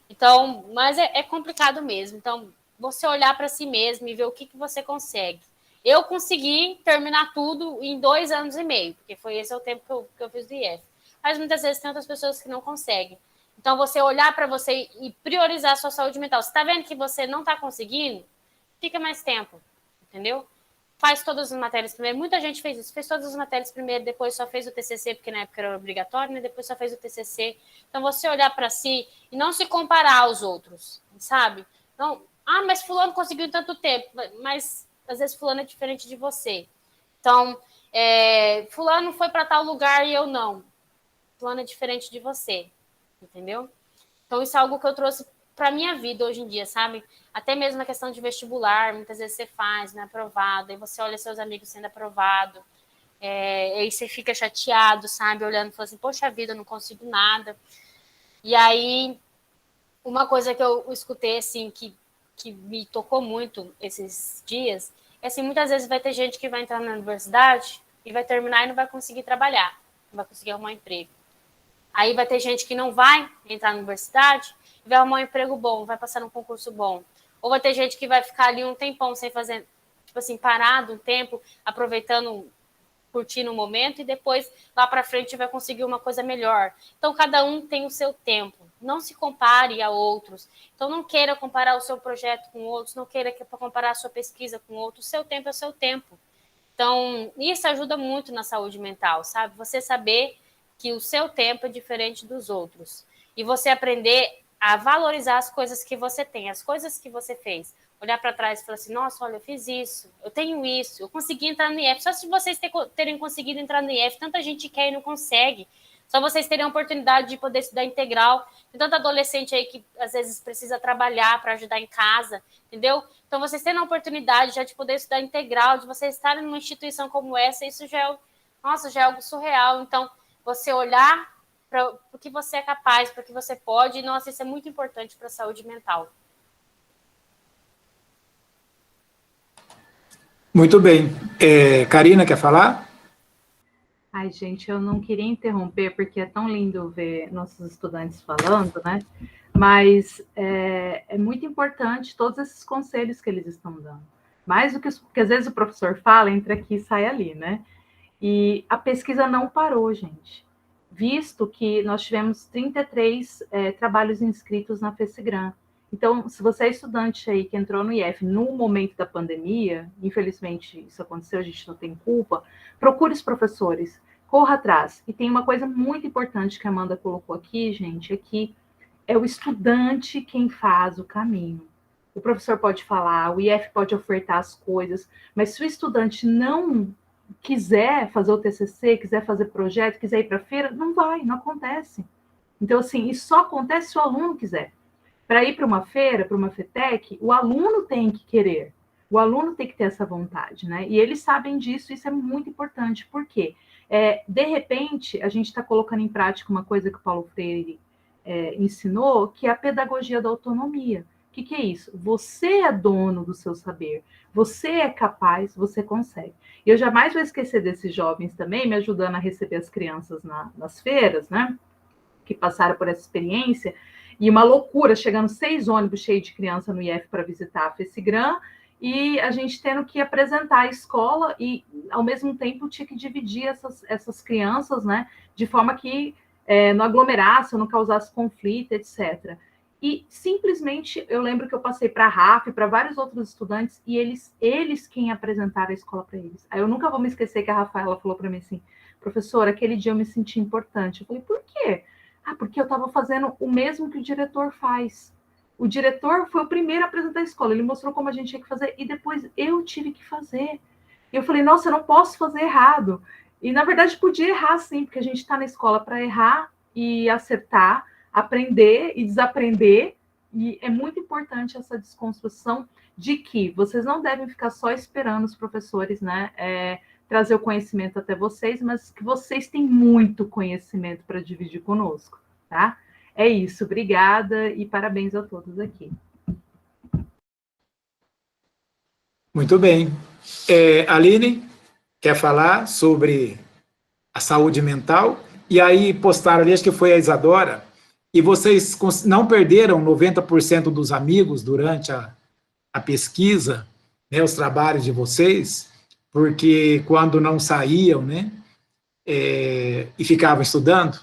Então, mas é complicado mesmo. Então, você olhar para si mesmo e ver o que você consegue. Eu consegui terminar tudo em 2 anos e meio, porque foi esse o tempo que eu fiz do IF. Mas muitas vezes tem outras pessoas que não conseguem. Então, você olhar para você e priorizar a sua saúde mental. Se está vendo que você não está conseguindo, fica mais tempo, entendeu? Faz todas as matérias primeiro. Muita gente fez isso. Fez todas as matérias primeiro, depois só fez o TCC, porque na época era obrigatório, né? Depois só fez o TCC. Então, você olhar para si e não se comparar aos outros, sabe? Não, mas fulano conseguiu em tanto tempo. Mas, às vezes, fulano é diferente de você. Então, fulano foi para tal lugar e eu não. Fulano é diferente de você. Entendeu? Então, isso é algo que eu trouxe para minha vida hoje em dia, sabe? Até mesmo na questão de vestibular, muitas vezes você faz, não é aprovado, aí você olha seus amigos sendo aprovado, aí você fica chateado, sabe? Olhando e falando assim, poxa vida, eu não consigo nada. E aí, uma coisa que eu escutei, assim, que me tocou muito esses dias, é assim, muitas vezes vai ter gente que vai entrar na universidade e vai terminar e não vai conseguir trabalhar, não vai conseguir arrumar um emprego. Aí vai ter gente que não vai entrar na universidade e vai arrumar um emprego bom, vai passar num concurso bom. Ou vai ter gente que vai ficar ali um tempão sem fazer, tipo assim, parado um tempo, aproveitando, curtindo o momento, e depois, lá para frente, vai conseguir uma coisa melhor. Então, cada um tem o seu tempo. Não se compare a outros. Então, não queira comparar o seu projeto com outros, não queira comparar a sua pesquisa com outros. O seu tempo é o seu tempo. Então, isso ajuda muito na saúde mental, sabe? Você saber que o seu tempo é diferente dos outros. E você aprender a valorizar as coisas que você tem, as coisas que você fez. Olhar para trás e falar assim, nossa, olha, eu fiz isso, eu tenho isso, eu consegui entrar no IF. Só se vocês terem conseguido entrar no IF, tanta gente quer e não consegue. Só vocês terem a oportunidade de poder estudar integral. Tem tanto adolescente aí que, às vezes, precisa trabalhar para ajudar em casa, entendeu? Então, vocês tendo a oportunidade já de poder estudar integral, de vocês estarem numa instituição como essa, isso já é algo surreal. Então, você olhar para o que você é capaz, para o que você pode, e, nossa, isso é muito importante para a saúde mental. Muito bem. Karina, quer falar? Ai, gente, eu não queria interromper, porque é tão lindo ver nossos estudantes falando, né? Mas é muito importante todos esses conselhos que eles estão dando. Mais do que, porque às vezes o professor fala, entra aqui e sai ali, né? E a pesquisa não parou, gente. Visto que nós tivemos 33 trabalhos inscritos na FECIGRAM. Então, se você é estudante aí que entrou no IF no momento da pandemia, infelizmente isso aconteceu, a gente não tem culpa, procure os professores, corra atrás. E tem uma coisa muito importante que a Amanda colocou aqui, gente, é que é o estudante quem faz o caminho. O professor pode falar, o IF pode ofertar as coisas, mas se o estudante não quiser fazer o TCC, quiser fazer projeto, quiser ir para a feira, não vai, não acontece. Então, assim, isso só acontece se o aluno quiser. Para ir para uma feira, para uma FETEC, o aluno tem que querer, o aluno tem que ter essa vontade, né? E eles sabem disso, isso é muito importante. Por quê? De repente, a gente está colocando em prática uma coisa que o Paulo Freire ensinou, que é a pedagogia da autonomia. O que é isso? Você é dono do seu saber, você é capaz, você consegue. E eu jamais vou esquecer desses jovens também, me ajudando a receber as crianças nas feiras, né? Que passaram por essa experiência, e uma loucura, chegando 6 ônibus cheios de criança no IF para visitar a FECIGRAM, e a gente tendo que apresentar a escola, e ao mesmo tempo tinha que dividir essas crianças, né? De forma que não aglomerasse, não causasse conflito, etc. E simplesmente eu lembro que eu passei para a Rafa e para vários outros estudantes, e eles quem apresentaram a escola para eles. Aí eu nunca vou me esquecer que a Rafaela falou para mim assim: professora, aquele dia eu me senti importante. Eu falei, por quê? Porque eu estava fazendo o mesmo que o diretor faz. O diretor foi o primeiro a apresentar a escola, ele mostrou como a gente tinha que fazer, e depois eu tive que fazer. E eu falei, nossa, eu não posso fazer errado. E, na verdade, podia errar sim, porque a gente está na escola para errar e acertar, aprender e desaprender, e é muito importante essa desconstrução de que vocês não devem ficar só esperando os professores, né, trazer o conhecimento até vocês, mas que vocês têm muito conhecimento para dividir conosco, tá? É isso, obrigada e parabéns a todos aqui. Muito bem. Aline, quer falar sobre a saúde mental? E aí postaram ali, acho que foi a Isadora, e vocês não perderam 90% dos amigos durante a pesquisa, né, os trabalhos de vocês, porque quando não saíam, né, e ficavam estudando?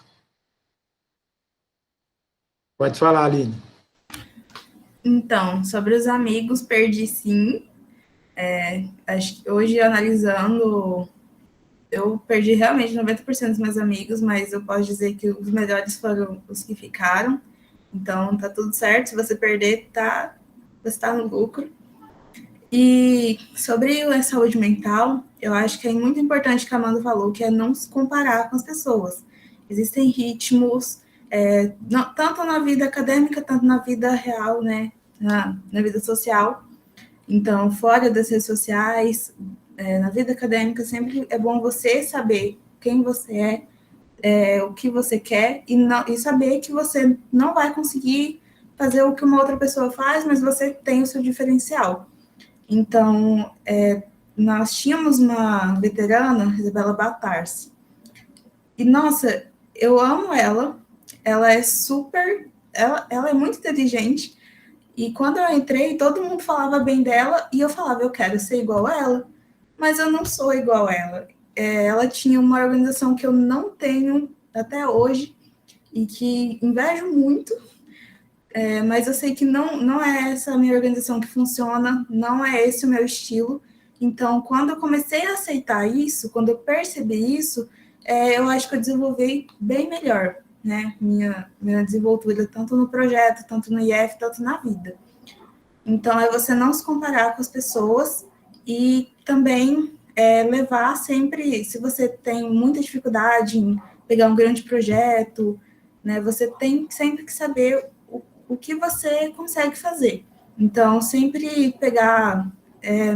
Pode falar, Aline. Então, sobre os amigos, perdi sim. Acho que hoje, analisando, eu perdi realmente 90% dos meus amigos, mas eu posso dizer que os melhores foram os que ficaram. Então, tá tudo certo. Se você perder, você está no lucro. E sobre a saúde mental, eu acho que é muito importante que a Amanda falou, que é não se comparar com as pessoas. Existem ritmos, tanto na vida acadêmica, tanto na vida real, né, na vida social. Então, fora das redes sociais, na vida acadêmica, sempre é bom você saber quem você o que você quer, e saber que você não vai conseguir fazer o que uma outra pessoa faz, mas você tem o seu diferencial. Então, nós tínhamos uma veterana, Isabela Batarsi, e, nossa, eu amo ela é super, ela é muito inteligente, e quando eu entrei, todo mundo falava bem dela, e eu falava, eu quero ser igual a ela, mas eu não sou igual a ela. Ela tinha uma organização que eu não tenho até hoje, e que invejo muito, mas eu sei que não é essa a minha organização que funciona, não é esse o meu estilo. Então, quando eu comecei a aceitar isso, quando eu percebi isso, eu acho que eu desenvolvi bem melhor, né, minha desenvoltura, tanto no projeto, tanto no IF, tanto na vida. Então, é você não se comparar com as pessoas e também levar sempre, se você tem muita dificuldade em pegar um grande projeto, né, você tem sempre que saber o que você consegue fazer. Então, sempre pegar,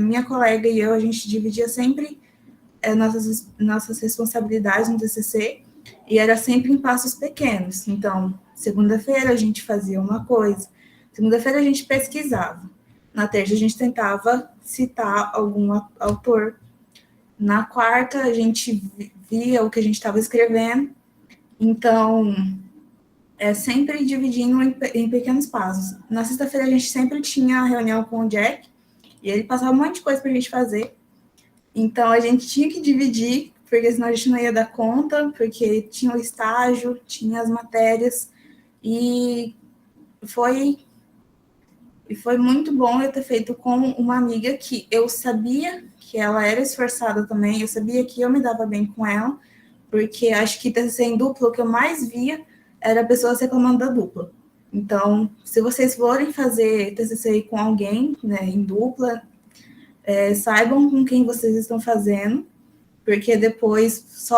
minha colega e eu, a gente dividia sempre nossas responsabilidades no TCC, e era sempre em passos pequenos. Então, segunda-feira a gente fazia uma coisa, segunda-feira a gente pesquisava, na terça a gente tentava citar algum autor, na quarta a gente via o que a gente estava escrevendo. Então, sempre dividindo em pequenos passos. Na sexta-feira, a gente sempre tinha reunião com o Jack, e ele passava um monte de coisa para a gente fazer. Então, a gente tinha que dividir, porque senão a gente não ia dar conta, porque tinha o estágio, tinha as matérias, e foi muito bom eu ter feito com uma amiga que eu sabia que ela era esforçada também, eu sabia que eu me dava bem com ela, porque acho que TCC em dupla, o que eu mais via era pessoas reclamando da dupla. Então, se vocês forem fazer TCC com alguém, né, em dupla, saibam com quem vocês estão fazendo, porque depois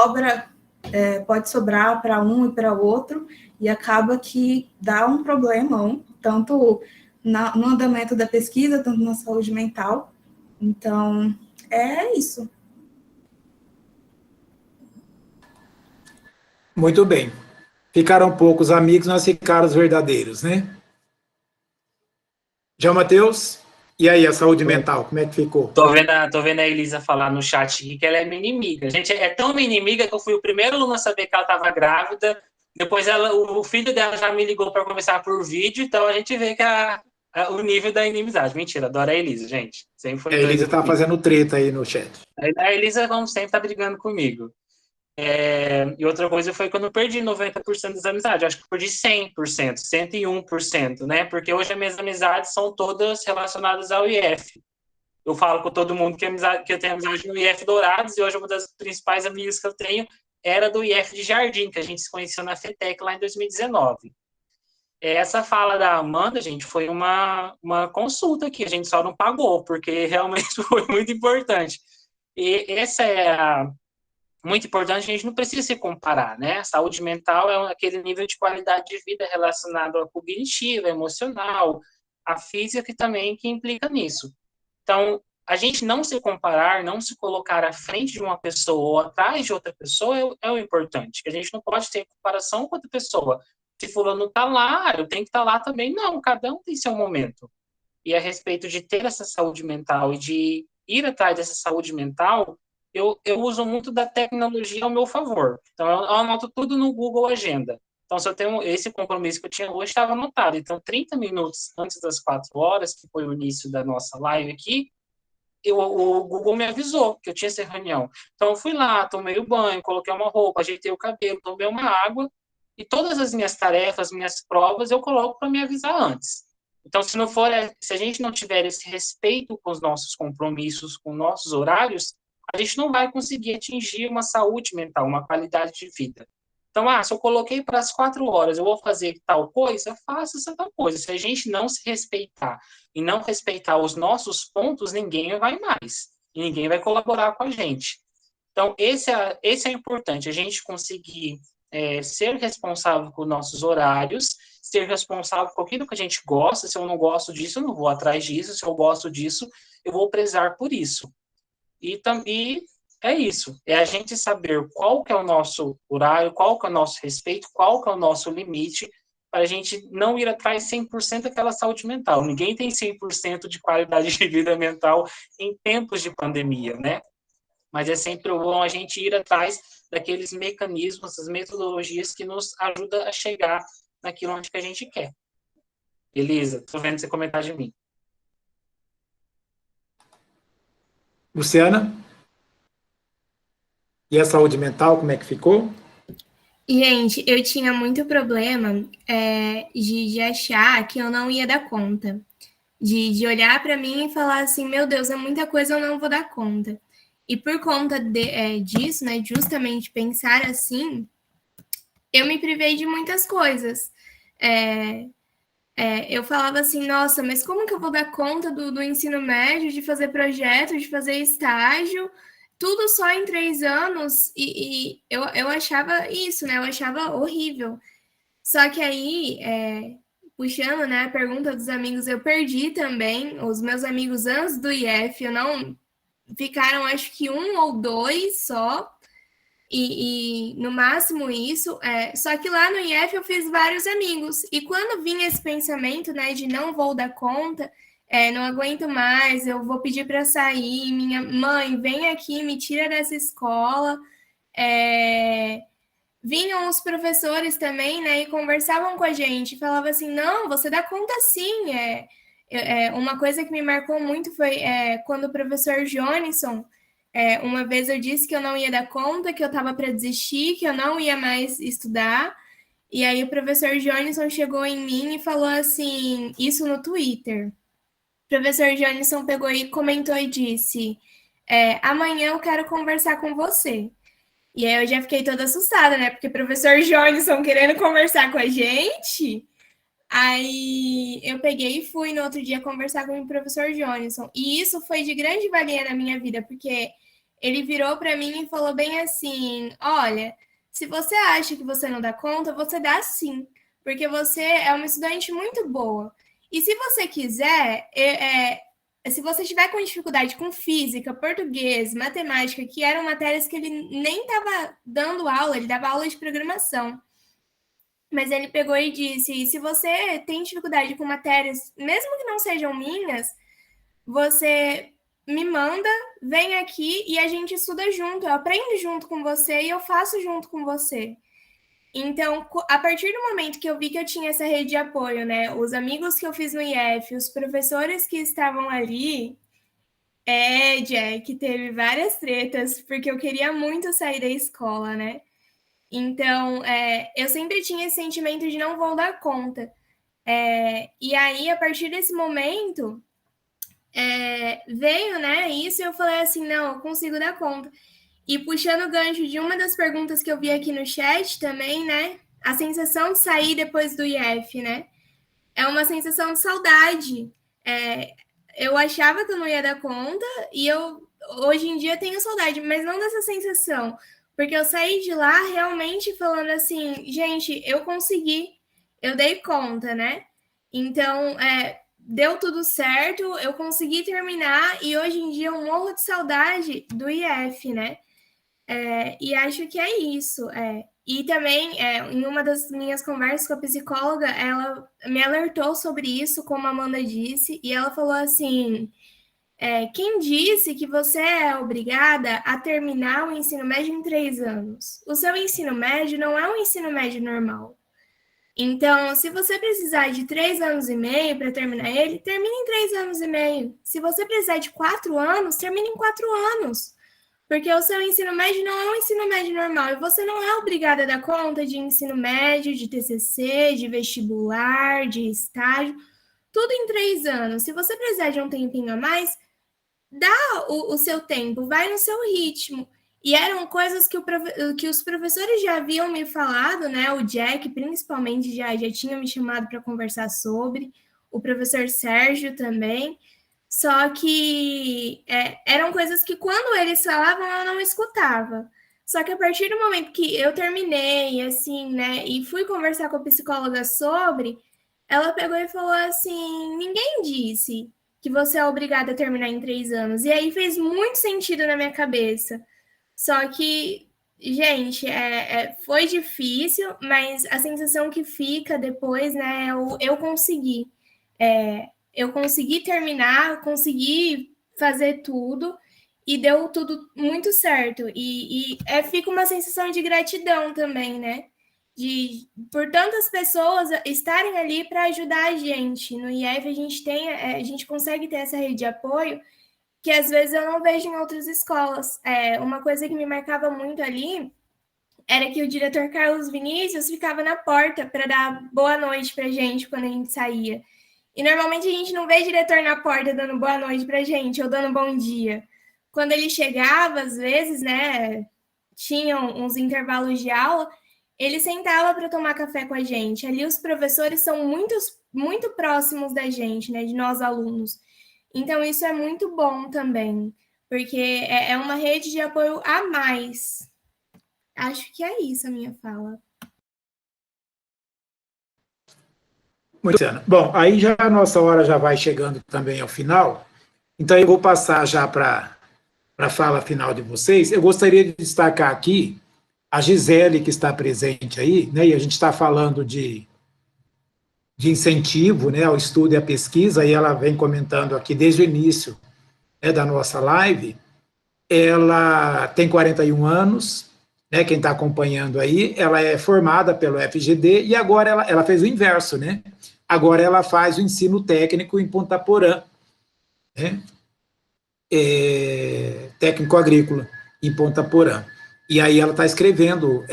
pode sobrar para um e para outro, e acaba que dá um problemão, tanto no andamento da pesquisa, tanto na saúde mental. Então, é isso. Muito bem. Ficaram poucos amigos, mas ficaram os verdadeiros, né? João Matheus, e aí, a saúde mental, como é que ficou? Tô vendo a Elisa falar no chat aqui que ela é minha inimiga. Gente, é tão minha inimiga que eu fui o primeiro aluno a saber que ela estava grávida. Depois o filho dela já me ligou para conversar por vídeo, então a gente vê que o nível da inimizade. Mentira, adoro a Elisa, gente. Sempre foi A Elisa tá fazendo treta aí no chat. A Elisa, como sempre, tá brigando comigo. E outra coisa foi que eu não perdi 90% das amizades, eu acho que eu perdi 100%, 101%, né? Porque hoje as minhas amizades são todas relacionadas ao IF. Eu falo com todo mundo que eu tenho amizade no IF Dourados, e hoje uma das principais amigas que eu tenho era do IF de Jardim, que a gente se conheceu na FETEC lá em 2019. Essa fala da Amanda, gente, foi uma consulta que a gente só não pagou, porque realmente foi muito importante. E essa muito importante, a gente não precisa se comparar, né? A saúde mental é aquele nível de qualidade de vida relacionado à cognitiva, emocional, à física, que também que implica nisso. Então, a gente não se comparar, não se colocar à frente de uma pessoa ou atrás de outra pessoa é o importante. A gente não pode ter comparação com outra pessoa. Se fulano está lá, eu tenho que estar lá também. Não, cada um tem seu momento. E a respeito de ter essa saúde mental e de ir atrás dessa saúde mental, eu uso muito da tecnologia ao meu favor. Então, eu anoto tudo no Google Agenda. Então, se eu tenho esse compromisso que eu tinha hoje, estava anotado. Então, 30 minutos antes das 4 horas, que foi o início da nossa live aqui, o Google me avisou que eu tinha essa reunião. Então, eu fui lá, tomei o banho, coloquei uma roupa, ajeitei o cabelo, tomei uma água, e todas as minhas tarefas, minhas provas, eu coloco para me avisar antes. Então, se a gente não tiver esse respeito com os nossos compromissos, com nossos horários, a gente não vai conseguir atingir uma saúde mental, uma qualidade de vida. Então, se eu coloquei para as 4 horas, eu vou fazer tal coisa, faça essa tal coisa. Se a gente não se respeitar e não respeitar os nossos pontos, ninguém vai mais. E ninguém vai colaborar com a gente. Então, esse é importante, a gente conseguir ser responsável por nossos horários, ser responsável por aquilo que a gente gosta. Se eu não gosto disso, eu não vou atrás disso. Se eu gosto disso, eu vou prezar por isso. E é isso, é a gente saber qual que é o nosso horário, qual que é o nosso respeito, qual que é o nosso limite, para a gente não ir atrás 100% daquela saúde mental. Ninguém tem 100% de qualidade de vida mental em tempos de pandemia, né? Mas é sempre bom a gente ir atrás daqueles mecanismos, das metodologias que nos ajudam a chegar naquilo onde que a gente quer. Elisa, estou vendo você comentar de mim. Luciana? E a saúde mental, como é que ficou? Gente, eu tinha muito problema de achar que eu não ia dar conta. De olhar para mim e falar assim, meu Deus, é muita coisa, eu não vou dar conta. E por conta disso, né, justamente pensar assim, eu me privei de muitas coisas. Eu falava assim, nossa, mas como que eu vou dar conta do ensino médio, de fazer projeto, de fazer estágio, tudo só em 3 anos? E eu achava isso, né? Eu achava horrível. Só que aí, puxando, né, a pergunta dos amigos, eu perdi também. Os meus amigos antes do IF, eu não ficaram, acho que 1 ou 2 só. E no máximo isso, só que lá no IF eu fiz vários amigos, e quando vinha esse pensamento, né, de não vou dar conta, não aguento mais, eu vou pedir para sair, minha mãe, vem aqui, me tira dessa escola, vinham os professores também, né, e conversavam com a gente, falavam assim, não, você dá conta sim. Uma coisa que me marcou muito foi quando o professor Jonisson, uma vez eu disse que eu não ia dar conta, que eu estava para desistir, que eu não ia mais estudar, e aí o professor Jonisson chegou em mim e falou assim, isso no Twitter. O professor Jonisson pegou e comentou e disse, amanhã eu quero conversar com você. E aí eu já fiquei toda assustada, né? Porque o professor Jonisson querendo conversar com a gente. Aí eu peguei e fui no outro dia conversar com o professor Jonisson. E isso foi de grande valia na minha vida, porque ele virou para mim e falou bem assim, olha, se você acha que você não dá conta, você dá sim, porque você é uma estudante muito boa. E se você quiser, se você tiver com dificuldade com física, português, matemática, que eram matérias que ele nem estava dando aula, ele dava aula de programação. Mas ele pegou e disse, se você tem dificuldade com matérias, mesmo que não sejam minhas, você me manda, vem aqui e a gente estuda junto, eu aprendo junto com você e eu faço junto com você. Então, a partir do momento que eu vi que eu tinha essa rede de apoio, né, os amigos que eu fiz no IF, os professores que estavam ali, Jack, teve várias tretas, porque eu queria muito sair da escola, né? Então, eu sempre tinha esse sentimento de não vou dar conta. E aí, a partir desse momento, veio, né, isso, e eu falei assim, não, eu consigo dar conta. E puxando o gancho de uma das perguntas que eu vi aqui no chat também, né, a sensação de sair depois do IF, né, é uma sensação de saudade. Eu achava que eu não ia dar conta, e eu, hoje em dia, tenho saudade, mas não dessa sensação, porque eu saí de lá realmente falando assim, gente, eu consegui, eu dei conta, né, então, deu tudo certo, eu consegui terminar e hoje em dia eu morro de saudade do IF, né? E acho que é isso. E também, em uma das minhas conversas com a psicóloga, ela me alertou sobre isso, como a Amanda disse, e ela falou assim, quem disse que você é obrigada a terminar o ensino médio em 3 anos? O seu ensino médio não é um ensino médio normal. Então, se você precisar de 3 anos e meio para terminar ele, termine em 3 anos e meio. Se você precisar de 4 anos, termine em 4 anos. Porque o seu ensino médio não é um ensino médio normal. E você não é obrigada a dar conta de ensino médio, de TCC, de vestibular, de estágio. Tudo em 3 anos. Se você precisar de um tempinho a mais, dá o seu tempo, vai no seu ritmo. E eram coisas que os professores já haviam me falado, né? O Jack, principalmente, já tinha me chamado para conversar sobre, o professor Sérgio também. Só que eram coisas que, quando eles falavam, eu não escutava. Só que a partir do momento que eu terminei, assim, né? E fui conversar com a psicóloga sobre, ela pegou e falou assim: ninguém disse que você é obrigada a terminar em 3 anos. E aí fez muito sentido na minha cabeça. Só que, gente, foi difícil, mas a sensação que fica depois, né, eu consegui. Eu consegui terminar, eu consegui fazer tudo, e deu tudo muito certo. E fica uma sensação de gratidão também, né? Por tantas pessoas estarem ali para ajudar a gente. No IF a gente consegue ter essa rede de apoio, que às vezes eu não vejo em outras escolas. Uma coisa que me marcava muito ali era que o diretor Carlos Vinícius ficava na porta para dar boa noite para a gente quando a gente saía. E normalmente a gente não vê diretor na porta dando boa noite para a gente ou dando bom dia. Quando ele chegava, às vezes, né, tinham uns intervalos de aula, ele sentava para tomar café com a gente. Ali os professores são muito próximos da gente, né, de nós alunos. Então, isso é muito bom também, porque é uma rede de apoio a mais. Acho que é isso a minha fala. Muito bem. Bom, aí já a nossa hora já vai chegando também ao final, então eu vou passar já para a fala final de vocês. Eu gostaria de destacar aqui a Gisele, que está presente aí, né, e a gente está falando de incentivo, né, ao estudo e à pesquisa, e ela vem comentando aqui desde o início, né, da nossa live. Ela tem 41 anos, né? Quem está acompanhando aí, ela é formada pelo FGD e agora ela fez o inverso, né? Agora ela faz o ensino técnico em Ponta Porã, né? Técnico agrícola em Ponta Porã. E aí ela está escrevendo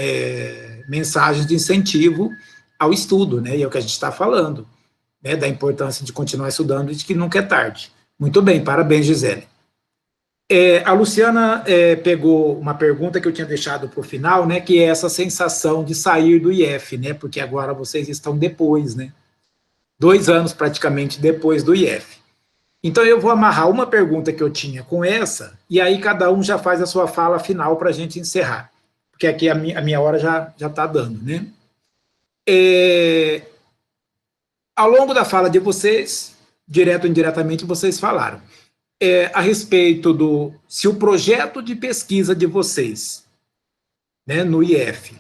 mensagens de incentivo ao estudo, né? E é o que a gente está falando, né? Da importância de continuar estudando e de que nunca é tarde. Muito bem, parabéns, Gisele. A Luciana pegou uma pergunta que eu tinha deixado para o final, né? Que é essa sensação de sair do IF, né? Porque agora vocês estão depois, né? 2 anos praticamente depois do IF. Então, eu vou amarrar uma pergunta que eu tinha com essa, e aí cada um já faz a sua fala final para a gente encerrar, porque aqui a minha hora já está dando, né? Ao longo da fala de vocês, direto ou indiretamente, vocês falaram a respeito do se o projeto de pesquisa de vocês, né, no IF,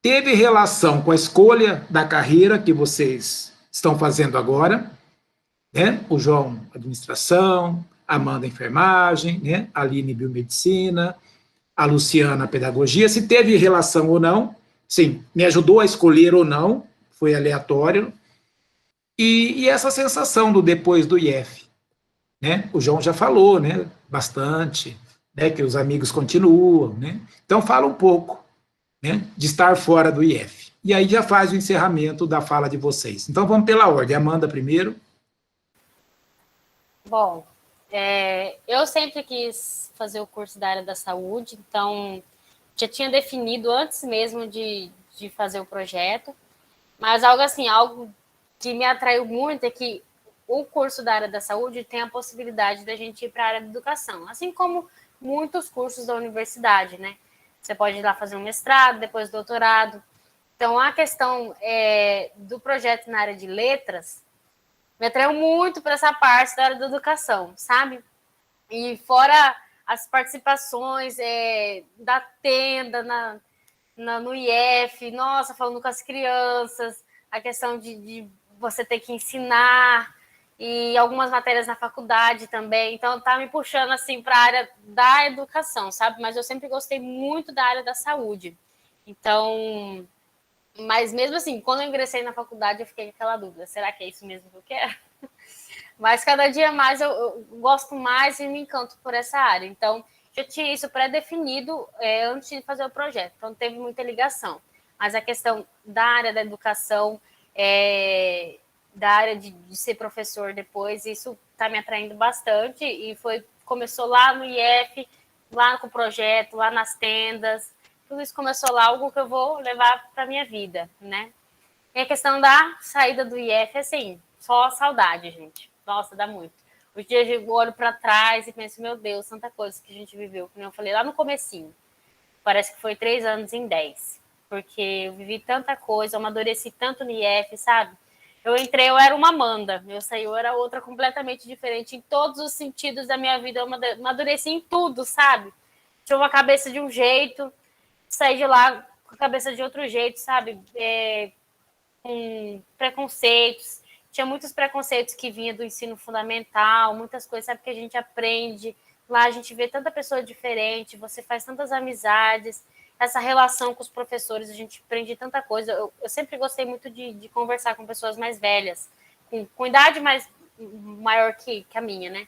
teve relação com a escolha da carreira que vocês estão fazendo agora, né? O João, administração, a Amanda, enfermagem, né? A Aline, biomedicina, a Luciana, pedagogia, se teve relação ou não, sim, me ajudou a escolher ou não, foi aleatório, e essa sensação do depois do IF, né? O João já falou, né? Bastante, né? Que os amigos continuam, né? Então, fala um pouco, né? De estar fora do IF. E aí já faz o encerramento da fala de vocês. Então, vamos pela ordem. Amanda primeiro. Bom, eu sempre quis fazer o curso da área da saúde, então já tinha definido antes mesmo de fazer o projeto, mas algo que me atraiu muito é que o curso da área da saúde tem a possibilidade da gente ir para a área da educação, assim como muitos cursos da universidade, né? Você pode ir lá fazer um mestrado, depois doutorado. Então, a questão do projeto na área de letras me atraiu muito para essa parte da área da educação, sabe? E fora as participações da tenda no IF, nossa, falando com as crianças, a questão de você ter que ensinar, e algumas matérias na faculdade também. Então, tá me puxando assim para a área da educação, sabe? Mas eu sempre gostei muito da área da saúde. Então, mas mesmo assim, quando eu ingressei na faculdade, eu fiquei com aquela dúvida: será que é isso mesmo que eu quero? Mas cada dia mais eu gosto mais e me encanto por essa área. Então, já tinha isso pré-definido antes de fazer o projeto. Então, teve muita ligação. Mas a questão da área da educação, da área de ser professor depois, isso está me atraindo bastante. E começou lá no IF, lá com o projeto, lá nas tendas. Tudo isso começou lá, algo que eu vou levar para a minha vida, né? E a questão da saída do IF, assim, só saudade, gente. Nossa, dá muito. Os dias eu olho para trás e penso, meu Deus, tanta coisa que a gente viveu. Como eu falei lá no comecinho, parece que foi 3 anos em 10. Porque eu vivi tanta coisa, eu amadureci tanto no IF, sabe? Eu entrei, eu era uma Amanda. Eu saí, eu era outra completamente diferente em todos os sentidos da minha vida. Eu amadureci em tudo, sabe? Tinha uma cabeça de um jeito, saí de lá com a cabeça de outro jeito, sabe? Com preconceitos. Tinha muitos preconceitos que vinham do ensino fundamental, muitas coisas, sabe, que a gente aprende. Lá a gente vê tanta pessoa diferente, você faz tantas amizades, essa relação com os professores, a gente aprende tanta coisa. Eu sempre gostei muito de conversar com pessoas mais velhas, com idade maior que a minha, né?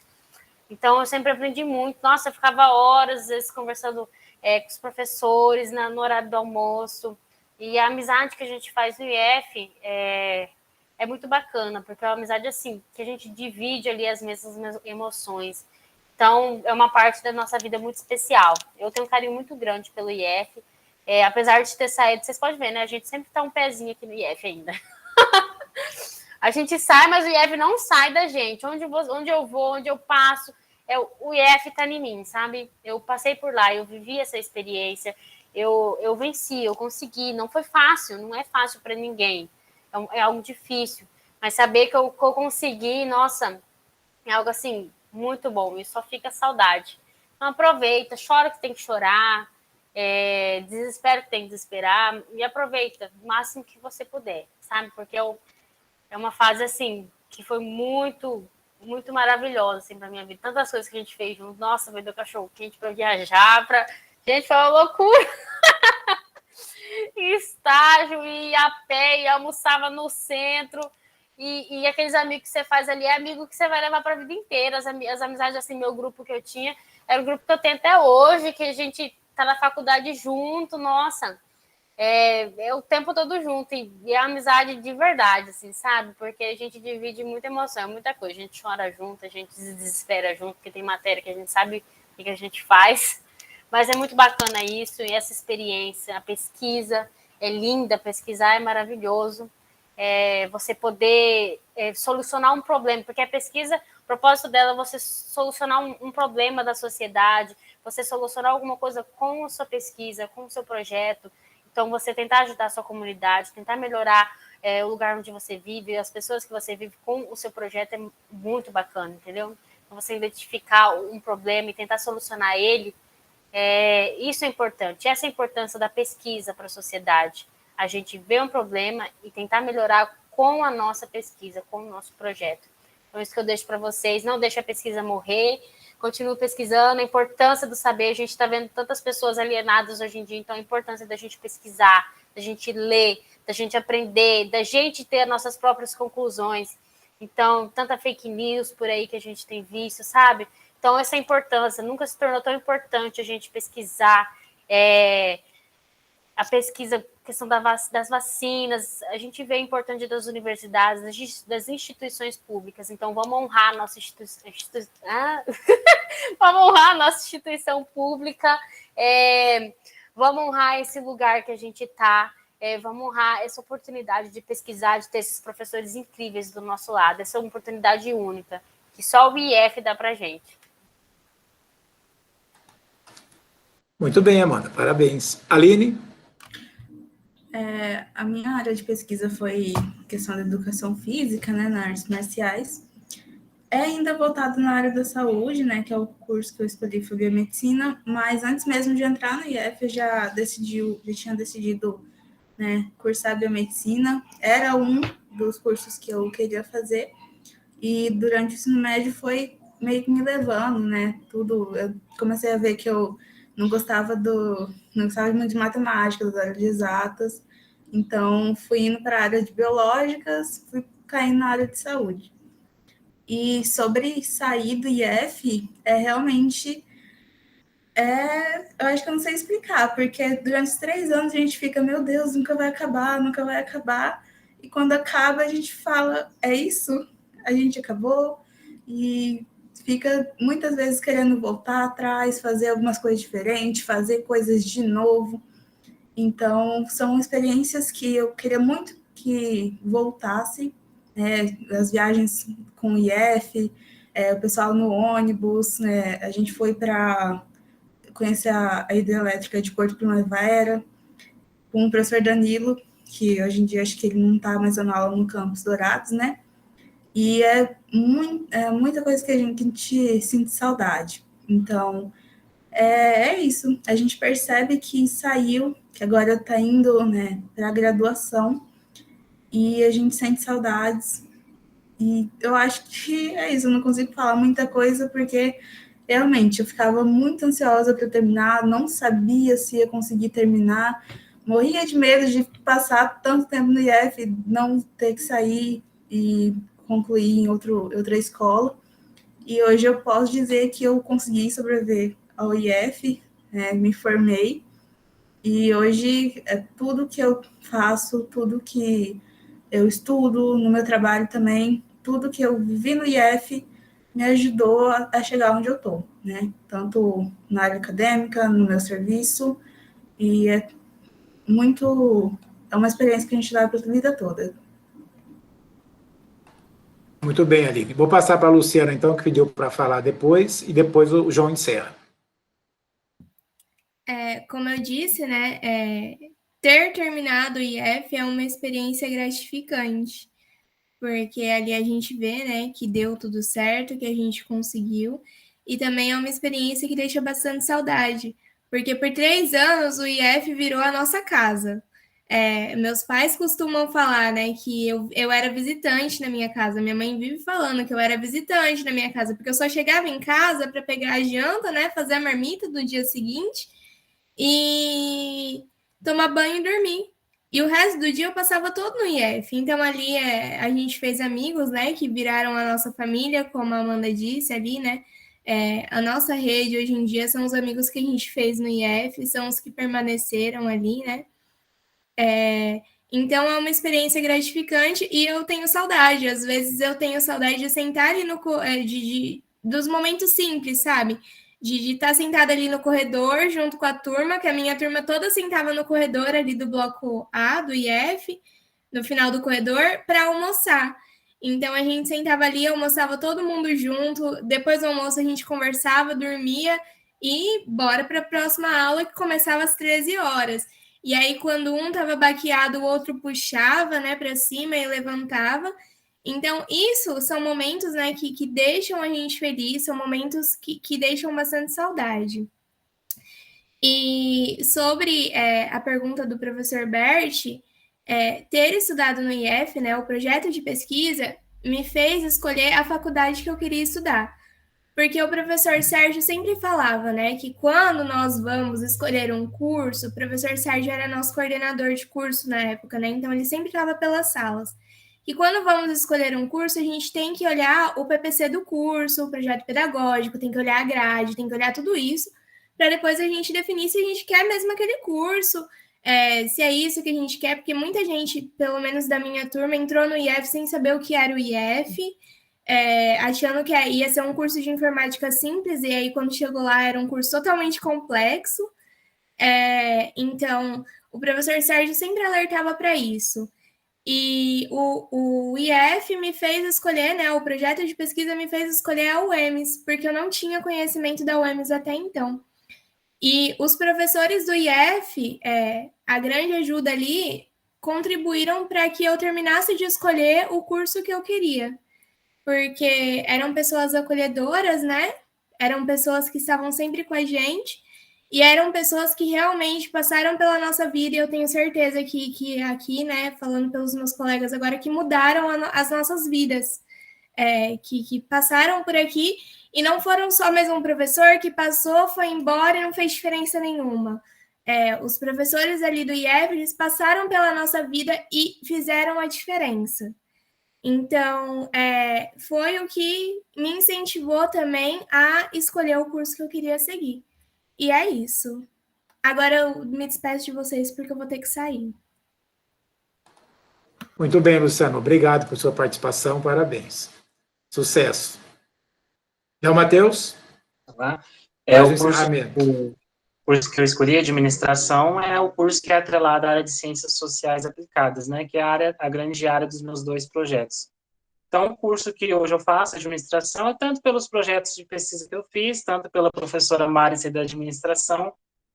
Então, eu sempre aprendi muito. Nossa, eu ficava horas, às vezes, conversando com os professores no horário do almoço. E a amizade que a gente faz no IF é muito bacana, porque é uma amizade assim, que a gente divide ali as mesmas emoções. Então, é uma parte da nossa vida muito especial. Eu tenho um carinho muito grande pelo IF. Apesar de ter saído, vocês podem ver, né? A gente sempre tá um pezinho aqui no IF ainda. A gente sai, mas o IF não sai da gente. Onde eu vou, onde eu passo, o IF tá em mim, sabe? Eu passei por lá, eu vivi essa experiência, eu venci, eu consegui. Não foi fácil, não é fácil para ninguém. É algo difícil. Mas saber que eu consegui, nossa, é algo assim, muito bom. E só fica saudade. Então aproveita, chora o que tem que chorar, desespera o que tem que desesperar, e aproveita o máximo que você puder, sabe? Porque é uma fase, assim, que foi muito, muito maravilhosa, assim, pra minha vida. Tantas coisas que a gente fez junto. Nossa, vendeu cachorro-quente para viajar, gente, foi uma loucura. estágio, e ia a pé, e almoçava no centro. E aqueles amigos que você faz ali é amigo que você vai levar para a vida inteira. As amizades, assim, meu grupo que eu tinha, era o grupo que eu tenho até hoje, que a gente tá na faculdade junto, nossa, é o tempo todo junto, e é amizade de verdade, assim, sabe? Porque a gente divide muita emoção, muita coisa. A gente chora junto, a gente se desespera junto, porque tem matéria que a gente sabe o que a gente faz. Mas é muito bacana isso, e essa experiência, a pesquisa é linda, pesquisar é maravilhoso. Você poder solucionar um problema, porque a pesquisa, o propósito dela é você solucionar um problema da sociedade, você solucionar alguma coisa com a sua pesquisa, com o seu projeto. Então, você tentar ajudar a sua comunidade, tentar melhorar o lugar onde você vive, as pessoas que você vive com o seu projeto, é muito bacana, entendeu? Então, você identificar um problema e tentar solucionar ele, isso é importante. Essa é a importância da pesquisa para a sociedade. A gente vê um problema e tentar melhorar com a nossa pesquisa, com o nosso projeto. Então, isso que eu deixo para vocês. Não deixe a pesquisa morrer, continue pesquisando. A importância do saber. A gente está vendo tantas pessoas alienadas hoje em dia, então a importância da gente pesquisar, da gente ler, da gente aprender, da gente ter nossas próprias conclusões. Então, tanta fake news por aí que a gente tem visto, sabe? Então, essa importância. Nunca se tornou tão importante a gente pesquisar, a pesquisa, questão das vacinas, a gente vê a importância das universidades, das instituições públicas. Então, vamos honrar a nossa vamos honrar a nossa instituição pública, vamos honrar esse lugar que a gente está, vamos honrar essa oportunidade de pesquisar, de ter esses professores incríveis do nosso lado. Essa é uma oportunidade única, que só o IF dá para a gente. Muito bem, Amanda, parabéns. Aline? A minha área de pesquisa foi questão da educação física, né, nas artes marciais. É ainda voltado na área da saúde, né, que é o curso que eu escolhi, foi biomedicina, mas antes mesmo de entrar no IF, eu já tinha decidido, né, cursar biomedicina. Era um dos cursos que eu queria fazer, e durante o ensino médio foi meio que me levando, né, tudo. Eu comecei a ver que eu não gostava muito de matemática, das áreas de exatas, então fui indo para a área de biológicas, fui caindo na área de saúde. E sobre sair do IF, realmente, eu acho que eu não sei explicar, porque durante os 3 anos a gente fica, meu Deus, nunca vai acabar, e quando acaba a gente fala, é isso, a gente acabou, e fica muitas vezes querendo voltar atrás, fazer algumas coisas diferentes, fazer coisas de novo. Então, são experiências que eu queria muito que voltassem, as viagens com o IF, o pessoal no ônibus, né? A gente foi para conhecer a hidrelétrica de Porto Primavera, com o professor Danilo, que hoje em dia acho que ele não está mais dando aula no Campus Dourados, né? E muita coisa que a gente sente saudade. Então, é isso. A gente percebe que saiu, que agora está indo, né, para a graduação, e a gente sente saudades. E eu acho que é isso. Eu não consigo falar muita coisa, porque realmente eu ficava muito ansiosa para terminar, não sabia se ia conseguir terminar, morria de medo de passar tanto tempo no IF, não ter que sair e concluir em outra escola. E hoje eu posso dizer que eu consegui sobreviver ao IF, me formei, e hoje tudo que eu faço, tudo que eu estudo, no meu trabalho também, tudo que eu vivi no IF me ajudou a chegar onde eu estou, né? Tanto na área acadêmica, no meu serviço, e é uma experiência que a gente leva para a vida toda. Muito bem, Aline. Vou passar para a Luciana, então, que pediu para falar depois, e depois o João encerra. Como eu disse, né, ter terminado o IF é uma experiência gratificante, porque ali a gente vê, né, que deu tudo certo, que a gente conseguiu, e também é uma experiência que deixa bastante saudade, porque por 3 anos o IF virou a nossa casa. Meus pais costumam falar, né, que eu era visitante na minha casa. Minha mãe vive falando que eu era visitante na minha casa, porque eu só chegava em casa para pegar a janta, né, fazer a marmita do dia seguinte e tomar banho e dormir. E o resto do dia eu passava todo no IF. Então, ali a gente fez amigos, né, que viraram a nossa família, como a Amanda disse ali, né? A nossa rede hoje em dia são os amigos que a gente fez no IF, são os que permaneceram ali, né? Então é uma experiência gratificante e eu tenho saudade. Às vezes eu tenho saudade de sentar ali dos momentos simples, sabe? De estar sentada ali no corredor junto com a turma, que a minha turma toda sentava no corredor ali do bloco A, do IF, no final do corredor, para almoçar. Então a gente sentava ali, almoçava todo mundo junto, depois do almoço a gente conversava, dormia e bora para a próxima aula que começava às 13 horas. E aí, quando um estava baqueado, o outro puxava, né, para cima e levantava. Então, isso são momentos, né, que deixam a gente feliz, são momentos que deixam bastante saudade. E sobre a pergunta do professor Bert, ter estudado no IF, né, o projeto de pesquisa, me fez escolher a faculdade que eu queria estudar. Porque o professor Sérgio sempre falava, né, que quando nós vamos escolher um curso, o professor Sérgio era nosso coordenador de curso na época, né, então ele sempre estava pelas salas. E quando vamos escolher um curso, a gente tem que olhar o PPC do curso, o projeto pedagógico, tem que olhar a grade, tem que olhar tudo isso, para depois a gente definir se a gente quer mesmo aquele curso, se é isso que a gente quer, porque muita gente, pelo menos da minha turma, entrou no IF sem saber o que era o IF, achando que ia ser um curso de informática simples, e aí quando chegou lá era um curso totalmente complexo. Então, o professor Sérgio sempre alertava para isso. E o IF me fez escolher, né, o projeto de pesquisa me fez escolher a UEMS, porque eu não tinha conhecimento da UEMS até então. E os professores do IF, a grande ajuda ali, contribuíram para que eu terminasse de escolher o curso que eu queria. Porque eram pessoas acolhedoras, né? Eram pessoas que estavam sempre com a gente e eram pessoas que realmente passaram pela nossa vida e eu tenho certeza que aqui, né, falando pelos meus colegas agora, que mudaram as nossas vidas, que passaram por aqui e não foram só mais um professor que passou, foi embora e não fez diferença nenhuma. Os professores ali do IEF, eles passaram pela nossa vida e fizeram a diferença. Então, foi o que me incentivou também a escolher o curso que eu queria seguir. E é isso. Agora eu me despeço de vocês porque eu vou ter que sair. Muito bem, Luciano. Obrigado por sua participação. Parabéns. Sucesso. Então, Matheus? Tá? Mais um O curso que eu escolhi, administração, é o curso que é atrelado à área de ciências sociais aplicadas, né, que é a grande área dos meus 2 projetos. Então, o curso que hoje eu faço, administração, é tanto pelos projetos de pesquisa que eu fiz, tanto pela professora Mari da administração,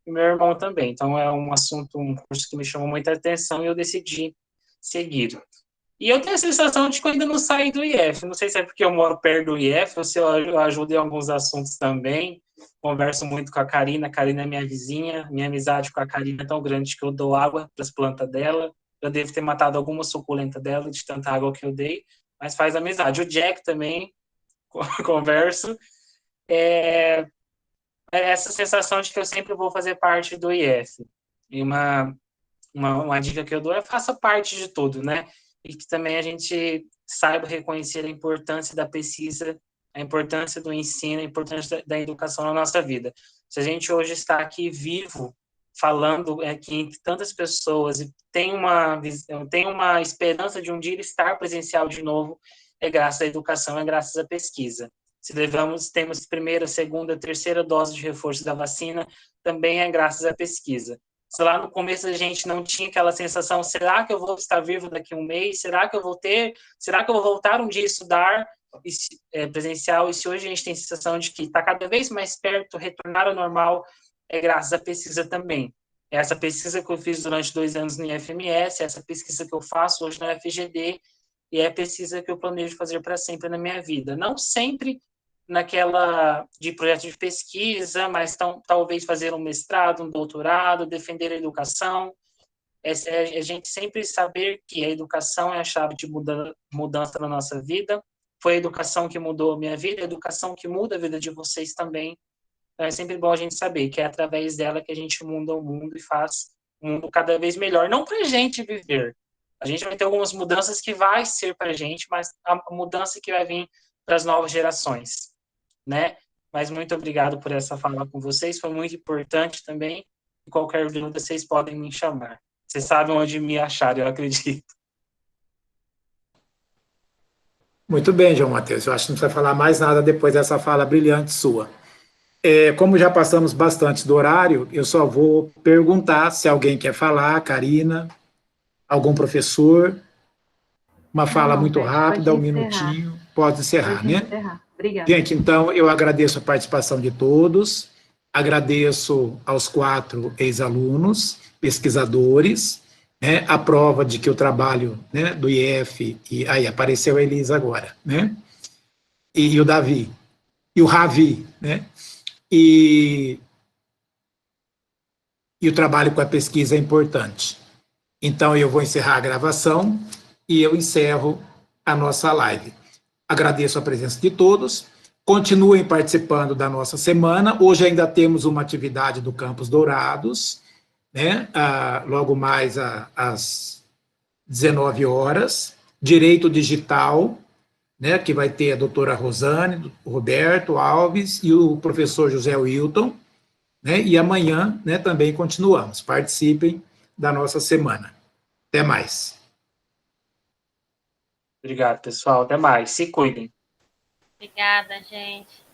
e meu irmão também. Então, é um curso que me chamou muita atenção e eu decidi seguir. E eu tenho a sensação de que eu ainda não saí do IF. Não sei se é porque eu moro perto do IF, ou se eu ajudo em alguns assuntos também. Converso muito com a Karina é minha vizinha. Minha amizade com a Karina é tão grande que eu dou água para as plantas dela. Eu devo ter matado alguma suculenta dela de tanta água que eu dei, mas faz amizade. O Jack também, converso. Essa sensação de que eu sempre vou fazer parte do IF. E uma dica que eu dou é faça parte de tudo, né? E que também a gente saiba reconhecer a importância da pesquisa, a importância do ensino, a importância da educação na nossa vida. Se a gente hoje está aqui vivo, falando aqui entre tantas pessoas e tem uma esperança de um dia estar presencial de novo, é graças à educação, é graças à pesquisa. Se temos primeira, segunda, terceira dose de reforço da vacina, também é graças à pesquisa. Se lá no começo a gente não tinha aquela sensação, será que eu vou estar vivo daqui a um mês? Será que eu vou voltar um dia a estudar presencial? E se hoje a gente tem a sensação de que está cada vez mais perto, retornar ao normal, é graças à pesquisa também. Essa pesquisa que eu fiz durante 2 anos no IFMS, essa pesquisa que eu faço hoje na FGD, e é a pesquisa que eu planejo fazer para sempre na minha vida. Não sempre naquela de projeto de pesquisa, mas talvez fazer um mestrado, um doutorado, defender a educação. A gente sempre saber que a educação é a chave de mudança na nossa vida. Foi a educação que mudou a minha vida, a educação que muda a vida de vocês também. Então, é sempre bom a gente saber que é através dela que a gente muda o mundo e faz um mundo cada vez melhor, não para a gente viver. A gente vai ter algumas mudanças que vai ser para a gente, mas a mudança que vai vir para as novas gerações, né? Mas muito obrigado por essa fala com vocês, foi muito importante também. E qualquer dúvida, vocês podem me chamar. Vocês sabem onde me achar, eu acredito. Muito bem, João Matheus. Eu acho que não precisa falar mais nada depois dessa fala brilhante sua. Como já passamos bastante do horário, eu só vou perguntar se alguém quer falar, Karina, algum professor, uma fala muito Beth, rápida, pode um encerrar. minutinho, pode encerrar, Pode né? encerrar. Obrigada. Gente, então eu agradeço a participação de todos, agradeço aos 4 ex-alunos, pesquisadores, né, a prova de que o trabalho, né, do IF, e aí apareceu a Elisa agora, né, e o Davi, e o Ravi, né, e o trabalho com a pesquisa é importante. Então eu vou encerrar a gravação e eu encerro a nossa live. Agradeço a presença de todos. Continuem participando da nossa semana. Hoje ainda temos uma atividade do Campos Dourados, né? Logo mais às 19 horas. Direito Digital, né? Que vai ter a doutora Rosane, o Roberto Alves e o professor José Wilton. Né? E amanhã, né, também continuamos. Participem da nossa semana. Até mais. Obrigado, pessoal. Até mais. Se cuidem. Obrigada, gente.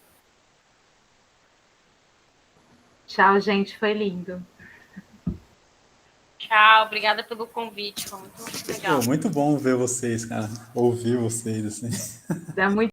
Tchau, gente. Foi lindo. Tchau, obrigada pelo convite. Foi muito legal. Pô, muito bom ver vocês, cara. Ouvir vocês, assim. Dá muito